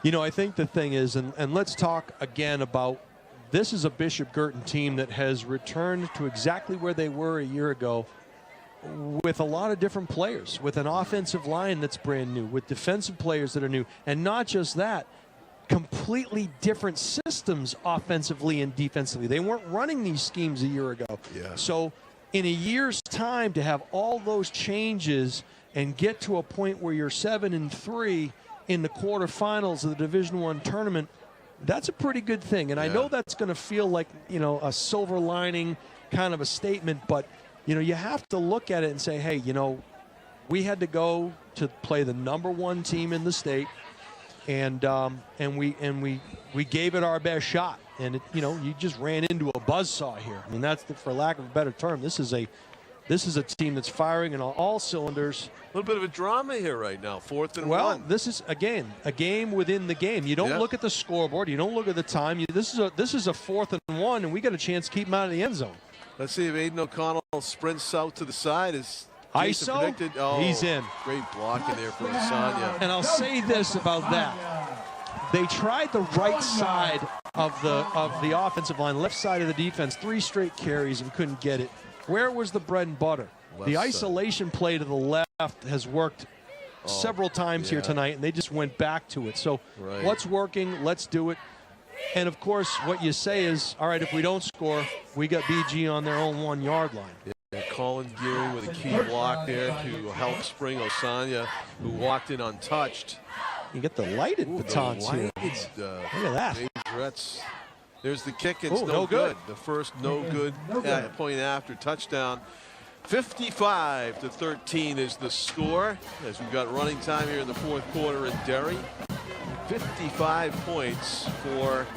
You know, I think the thing is, and let's talk again about, this is a Bishop Girton team that has returned to exactly where they were a year ago, with a lot of different players, with an offensive line that's brand new, with defensive players that are new, and not just that, completely different systems offensively and defensively. They weren't running these schemes a year ago. Yeah. So in a year's time, to have all those changes and get to a point where you're 7-3 in the quarterfinals of the Division I tournament, That's a pretty good thing. And I know that's going to feel like, a silver lining kind of a statement, but, you have to look at it and say, hey, we had to go to play the #1 team in the state, and we gave it our best shot. And, you just ran into a buzzsaw here. I mean, that's, for lack of a better term, this is a team that's firing on all cylinders. A little bit of a drama here right now, 4th and 1. Well, this is, again, a game within the game. You don't look at the scoreboard. You don't look at the time. This is a 4th and 1, and we got a chance to keep him out of the end zone. Let's see if Aiden O'Connell sprints out to the side. Is ISO? predicted? Oh, he's in. Great block in there for Asanya. And I'll say this about that. They tried the right side of the offensive line, left side of the defense, 3 straight carries and couldn't get it. Where was the bread and butter? The isolation play to the left has worked several times here tonight, and they just went back to it. So what's working? Let's do it. And, of course, what you say is, all right, if we don't score, we got BG on their own 1-yard line. Yeah, Colin Geary with a key block there to help spring Asanya, who walked in untouched. You get the lighted batons here. Look at that. Retz. There's the kick. It's no good. The first no good point after touchdown. 55-13 is the score as we've got running time here in the 4th quarter in Derry. 55 points for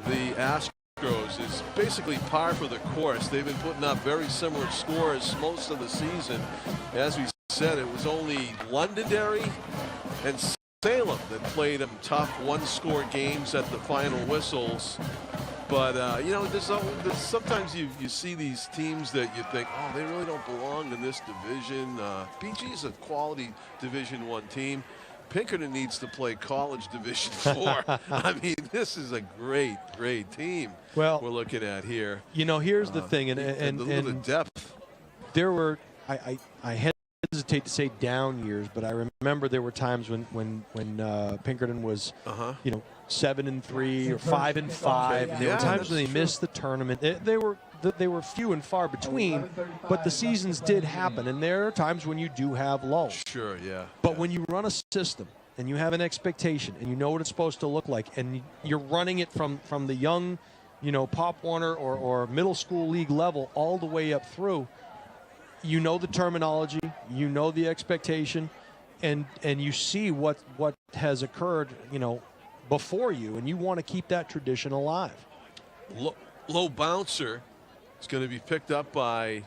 the Astros is basically par for the course. They've been putting up very similar scores most of the season. As we said, it was only Londonderry and Salem that played them tough 1-score games at the final whistles. But, there's sometimes you see these teams that you think, oh, they really don't belong in this division. BG is a quality Division I team. Pinkerton needs to play college Division IV. I mean, this is a great, great team we're looking at here. Here's the thing, and the depth. There were, I hesitate to say down years, but I remember there were times when Pinkerton was, 7-3 or 5-5. And there were times when they missed the tournament. They were few and far between, but the seasons did happen, and there are times when you do have lulls. Sure, yeah. But when you run a system and you have an expectation and you know what it's supposed to look like, and you're running it from the young, Pop Warner or middle school league level all the way up through, you know the terminology, you know the expectation, and you see what has occurred, before you, and you want to keep that tradition alive. Low bouncer. It's going to be picked up by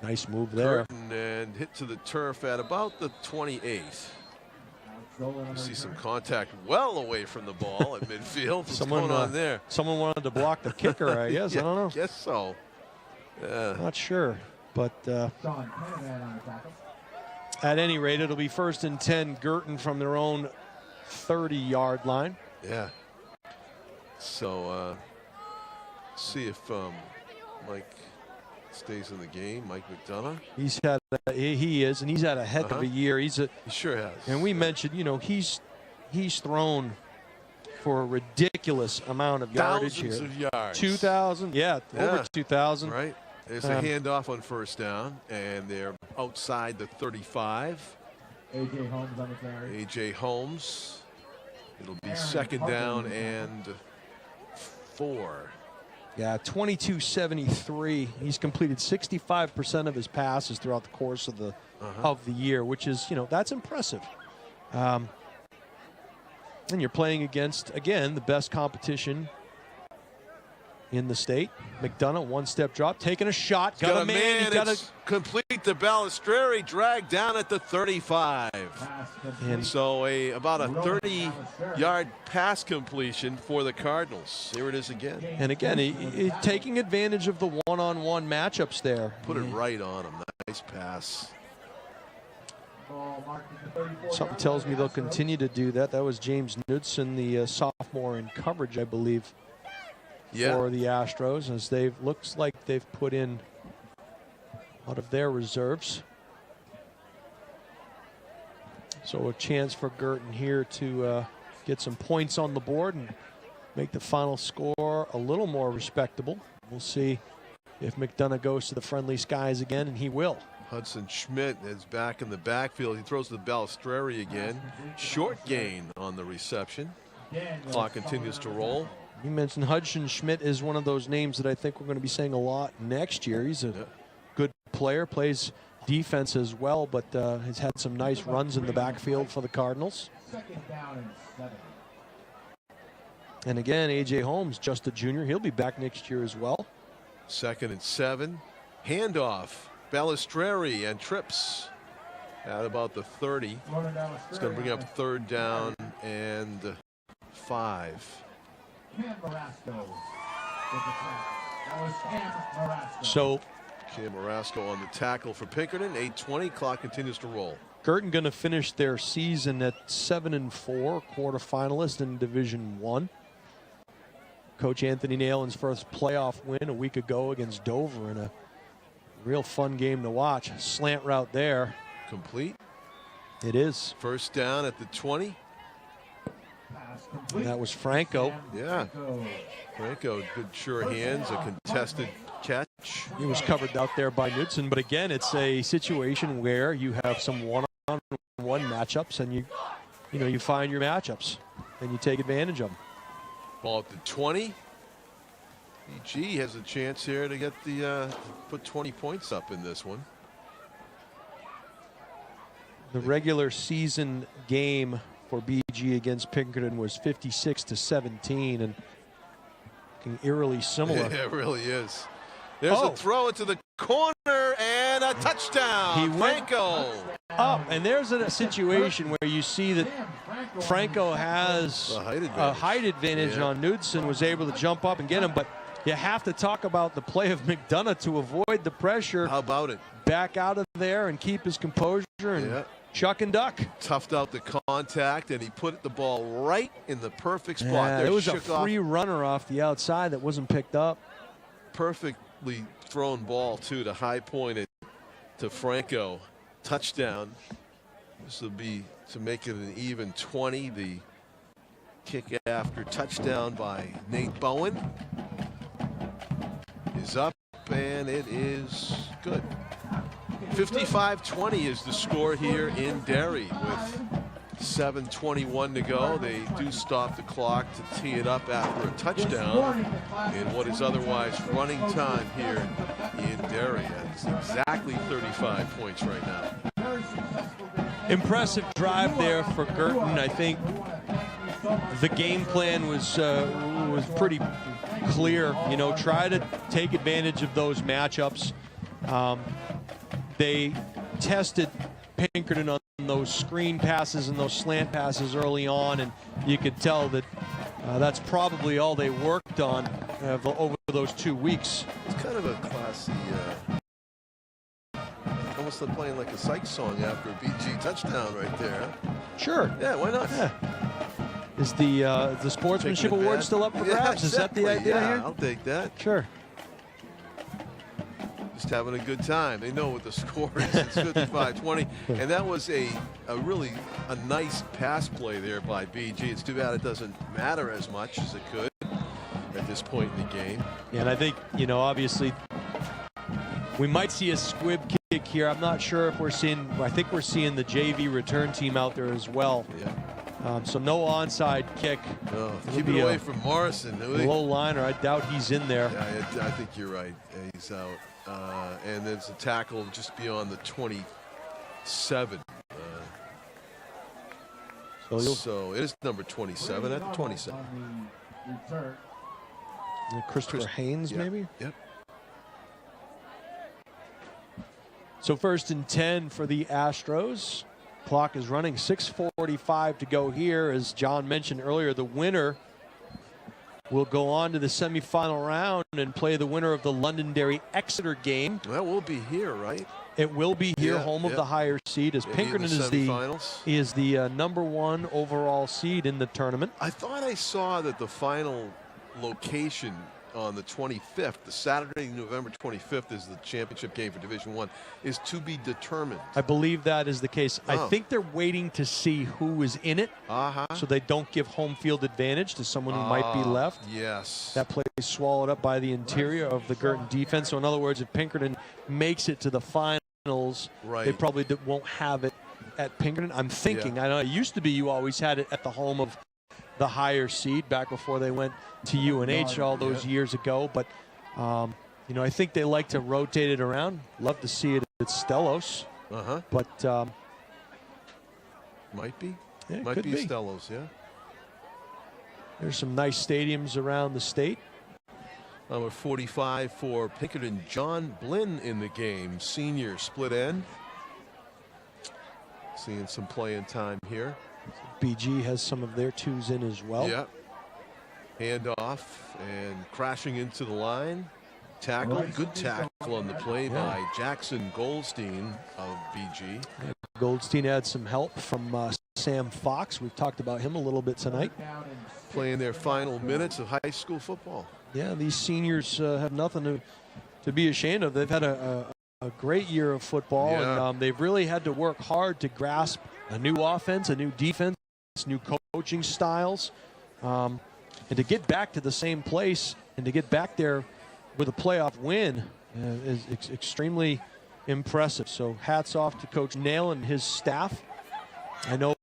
nice move there Curtin and hit to the turf at about the 28. You see some contact well away from the ball at midfield. What's going on there? Someone wanted to block the kicker, I guess. Yeah, I don't know. I guess so. Not sure, but at any rate, it'll be 1st and 10. Girton from their own 30-yard line. Yeah. So see if Mike stays in the game. Mike McDonough. He is, and he's had a heck of a year. He sure has. And we mentioned, he's thrown for a ridiculous amount of yardage here. Thousands of yards. 2,000, over 2,000. Right. There's a handoff on 1st down, and they're outside the 35. A.J. Holmes on the carry. A.J. Holmes. It'll be 2nd down and 4. Yeah, 22-73. He's completed 65% of his passes throughout the course of the year, which is, that's impressive. And you're playing against, again, the best competition in the state. McDonough, 1-step drop, taking a shot, got a man. He's got to complete the Balistreri, dragged down at the 35. And so about a 30-yard pass completion for the Cardinals. There it is again. And again, he taking advantage of the one-on-one matchups there. Put it right on him. Nice pass. Something tells me they'll continue to do that. That was James Knudsen, the sophomore in coverage, I believe, for the Astros, as looks like they've put in a lot of their reserves. So a chance for Girton here to get some points on the board and make the final score a little more respectable. We'll see if McDonough goes to the friendly skies again, and he will. Hudson Schmidt is back in the backfield. He throws the Balistreri again. Short gain on the reception. Clock continues to roll. You mentioned Hudson Schmidt is one of those names that I think we're going to be saying a lot next year. He's a good player, plays defense as well, but has had some nice runs in the backfield for the Cardinals. And again, A.J. Holmes, just a junior. He'll be back next year as well. 2nd and 7. Handoff. Balistreri and trips at about the 30. It's going to bring up 3rd down and 5. So Cam Marasco on the tackle for Pinkerton. 8:20. Clock continues to roll. Girton going to finish their season at 7-4, quarterfinalist in Division I. Coach Anthony Nalen's first playoff win a week ago against Dover in a real fun game to watch. Slant route there. Complete. It is. 1st down at the 20. And that was Franco. Yeah. Franco, good sure hands, a contested catch. He was covered out there by Knudsen, but again, it's a situation where you have some one-on-one matchups, and you find your matchups and you take advantage of them. Ball at the 20. BG has a chance here to get the put 20 points up in this one. The regular season game for BG against Pinkerton was 56-17, and looking eerily similar. Yeah, it really is. There's a throw into the corner and a touchdown. He went Franco up, and there's a situation where you see that Franco has a height advantage on Knudsen, was able to jump up and get him, but you have to talk about the play of McDonough to avoid the pressure. How about it? Back out of there and keep his composure and chuck and duck. Toughed out the contact, and he put the ball right in the perfect spot. Yeah, there was a free runner off the outside that wasn't picked up. Perfectly thrown ball, too, to high point it to Franco. Touchdown. This will be to make it an even 20. The kick after touchdown by Nate Bowen is up, and it is good. 55-20 is the score here in Derry with 7:21 to go. They do stop the clock to tee it up after a touchdown in what is otherwise running time here in Derry. It's exactly 35 points right now. Impressive drive there for Girton. I think the game plan was pretty clear. You know, try to take advantage of those matchups. They tested Pinkerton on those screen passes and those slant passes early on, and you could tell that that's probably all they worked on over those 2 weeks. It's kind of a classy, almost like playing like a Sykes song after a BG touchdown right there. Sure. Yeah, why not? Yeah. Is the sportsmanship award still up for grabs? Exactly. Is that the idea here? I'll take that. Sure. Just having a good time. They know what the score is. It's 55-20, and that was a really nice pass play there by BG. It's too bad it doesn't matter as much as it could at this point in the game. Yeah, and I think, you know, obviously we might see a squib kick here. I'm not sure if we're seeing. I think we're seeing the JV return team out there as well. Yeah. So no onside kick. Oh, keep it away from Morrison. Low liner. I doubt he's in there. Yeah, I think you're right. He's out. And there's a tackle just beyond the 27. So it is number 27 at the 27. Christopher Haynes, maybe? Yep. So 1st and 10 for the Astros. Clock is running, 6:45 to go here. As John mentioned earlier, the winner will go on to the semifinal round and play the winner of the Londonderry Exeter game. That will be here, right? It will be here, home of the higher seed, as Pinkerton is the #1 overall seed in the tournament. I thought I saw that the final location on the 25th, the Saturday, November 25th, is the championship game for Division I, is to be determined. I believe that is the case. I think they're waiting to see who is in it, so they don't give home field advantage to someone who might be left. Yes. That play is swallowed up by the interior of the Girton defense. So in other words, if Pinkerton makes it to the finals, they probably won't have it at Pinkerton. I'm thinking, I know it used to be you always had it at the home of the higher seed back before they went to UNH all those years ago. But, you know, I think they like to rotate it around. Love to see it at Stellos. But might be. Yeah, might could be be. Stellos, yeah. There's some nice stadiums around the state. Number 45 for Pinkerton, John Blinn in the game. Senior split end. Seeing some playing time here. BG has some of their twos in as well. Yeah. Handoff and crashing into the line. Tackle, good tackle on the play by Jackson Goldstein of BG. Goldstein had some help from Sam Fox. We've talked about him a little bit tonight. Playing their final minutes of high school football. Yeah, these seniors have nothing to be ashamed of. They've had a great year of football, and they've really had to work hard to grasp a new offense, a new defense, new coaching styles, and to get back to the same place and to get back there with a playoff win is extremely impressive. So hats off to Coach Nail and his staff. I know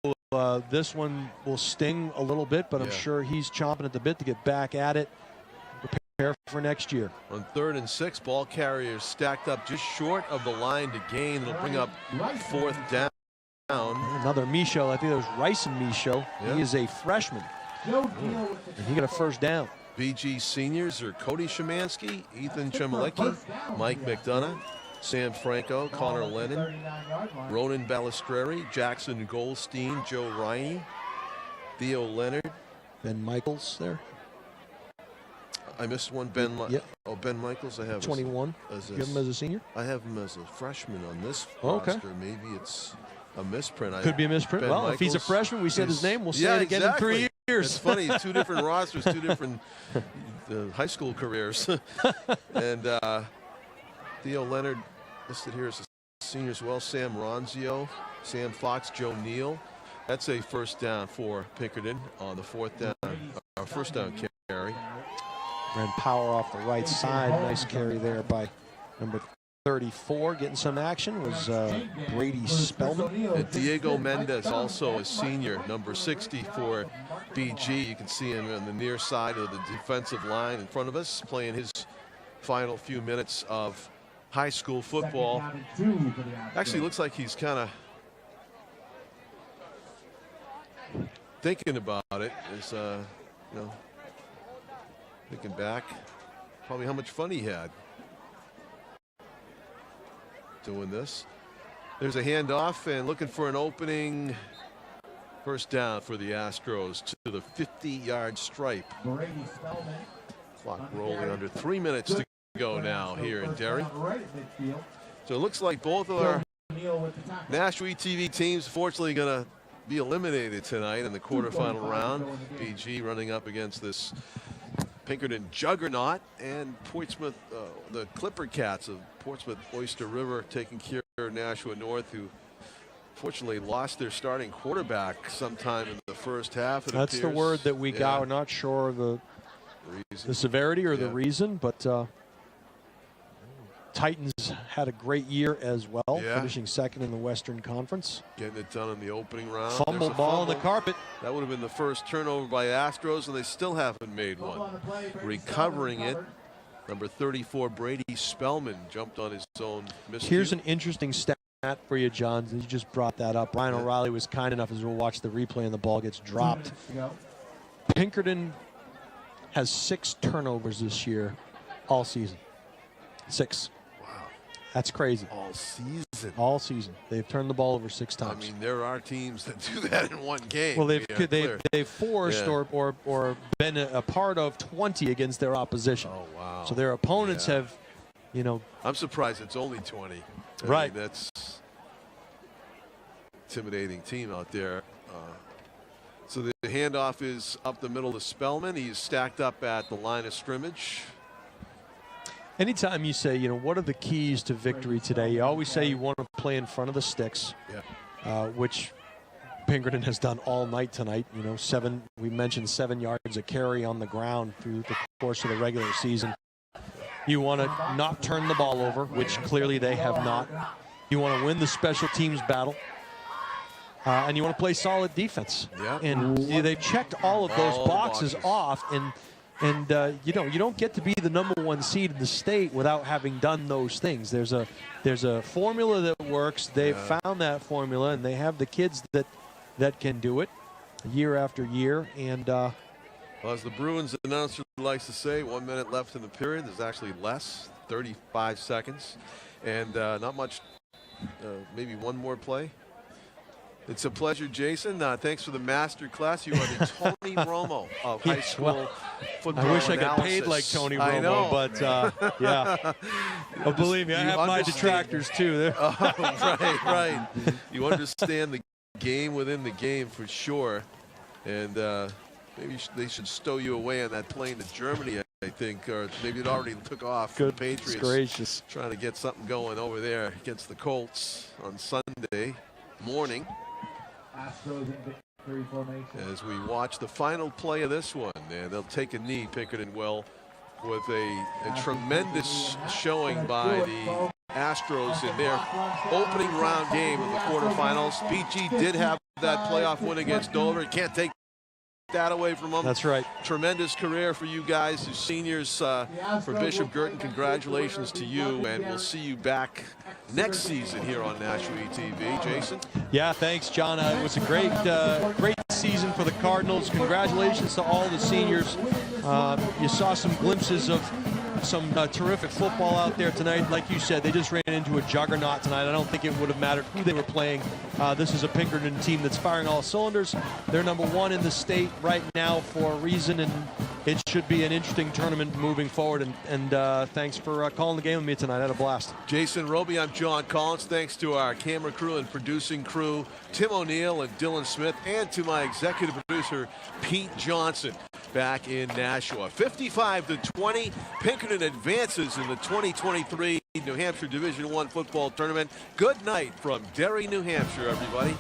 this one will sting a little bit, but I'm sure he's chomping at the bit to get back at it, prepare for next year. On 3rd and 6, ball carriers stacked up just short of the line to gain. It'll bring up 4th down. Another Micho. I think it was Rice and Micho. He is a freshman. And he got a first down. BG seniors are Cody Szymanski, Ethan Chmielewski, Mike McDonough, Sam Franco, Connor Lennon, Ronan Balistreri, Jackson Goldstein, Joe Riney, Theo Leonard. Ben Michaels there. I missed one. Oh, Ben Michaels. I have 21. You have him as a senior? I have him as a freshman on this roster. Maybe it's a misprint. Could be a misprint. Well, if he's a freshman, we said his name. We'll say it again in 3 years. It's funny. 2 different rosters, 2 different high school careers. And Theo Leonard listed here as a senior as well. Sam Ronzio, Sam Fox, Joe Neal. That's a first down for Pinkerton on the 4th down, first down carry. Ran power off the right side. Nice carry there by number 34. Getting some action was Brady Spellman. And Diego Mendez, also a senior, number 60 for BG. You can see him on the near side of the defensive line in front of us, playing his final few minutes of high school football. Actually looks like he's kind of thinking about it. Is you know, thinking back, probably how much fun he had doing this. There's a handoff and looking for an opening. First down for the Astros to the 50-yard stripe. Clock rolling under 3 minutes to go now here in Derry. So it looks like both of our Nashua ETV teams fortunately going to be eliminated tonight in the quarterfinal round. BG running up against this Pinkerton juggernaut, and Portsmouth, the Clipper Cats of Portsmouth Oyster River taking care of Nashua North, who fortunately lost their starting quarterback sometime in the first half. That's the word that we got. We're not sure the severity or the reason, but Titans had a great year as well, finishing second in the Western Conference. Getting it done in the opening round. Fumble ball on the carpet. That would have been the first turnover by Astros, and they still haven't made one. Recovering it, number 34, Brady Spellman, jumped on his own miscue. Here's an interesting stat for you, John. You just brought that up. Brian O'Reilly was kind enough, as we'll watch the replay, and the ball gets dropped. Pinkerton has 6 turnovers this year, all season. 6. That's crazy. All season. All season. They've turned the ball over 6 times. I mean, there are teams that do that in one game. Well, they've forced or been a part of 20 against their opposition. Oh, wow. So their opponents have, you know. I'm surprised it's only 20. Right. I mean, that's intimidating team out there. So the handoff is up the middle to Spellman. He's stacked up at the line of scrimmage. Anytime you say, you know, what are the keys to victory today, you always say you want to play in front of the sticks, which Pinkerton has done all night tonight. You know, we mentioned 7 yards a carry on the ground through the course of the regular season. You want to not turn the ball over, which clearly they have not. You want to win the special teams battle. and you want to play solid defense. Yeah. And they've checked all of those boxes off, and you know, you don't get to be the #1 seed in the state without having done those things. There's a formula that works. They've found that formula, and they have the kids that can do it year after year. And well, as the Bruins announcer likes to say, 1 minute left in the period. There's actually less, 35 seconds, and not much. Maybe one more play. It's a pleasure, Jason. Thanks for the master class. You are the Tony Romo of high school football. I wish I analysis. got paid like Tony I know. Romo, but yeah. Oh, believe me, I have my detractors too. Oh, right. You understand the game within the game for sure, and maybe they should stow you away on that plane to Germany, I think, or maybe it already took off. Good the Patriots gracious. Trying to get something going over there against the Colts on Sunday morning. Astros in victory formation. As we watch the final play of this one, and they'll take a knee, Pinkerton will, with a tremendous showing by the Astros in their opening round game of the quarterfinals. PG did have that playoff win against Dover. You can't take that away from them. That's right. Tremendous career for you guys, the seniors. For Bishop Girton, congratulations to you, and we'll see you back next season here on Nashua ETV. Jason? Yeah, thanks, John. It was a great season for the Cardinals. Congratulations to all the seniors. You saw some glimpses of some terrific football out there tonight. Like you said, they just ran into a juggernaut tonight. I don't think it would have mattered who they were playing. This is a Pinkerton team that's firing all cylinders. They're #1 in the state right now for a reason, and it should be an interesting tournament moving forward. And thanks for calling the game with me tonight. I had a blast. Jason Roby, I'm John Collins. Thanks to our camera crew and producing crew, Tim O'Neill and Dylan Smith, and to my executive producer, Pete Johnson, back in Nashua. 55-20, Pinkerton advances in the 2023 New Hampshire Division I football tournament. Good night from Derry, New Hampshire, everybody.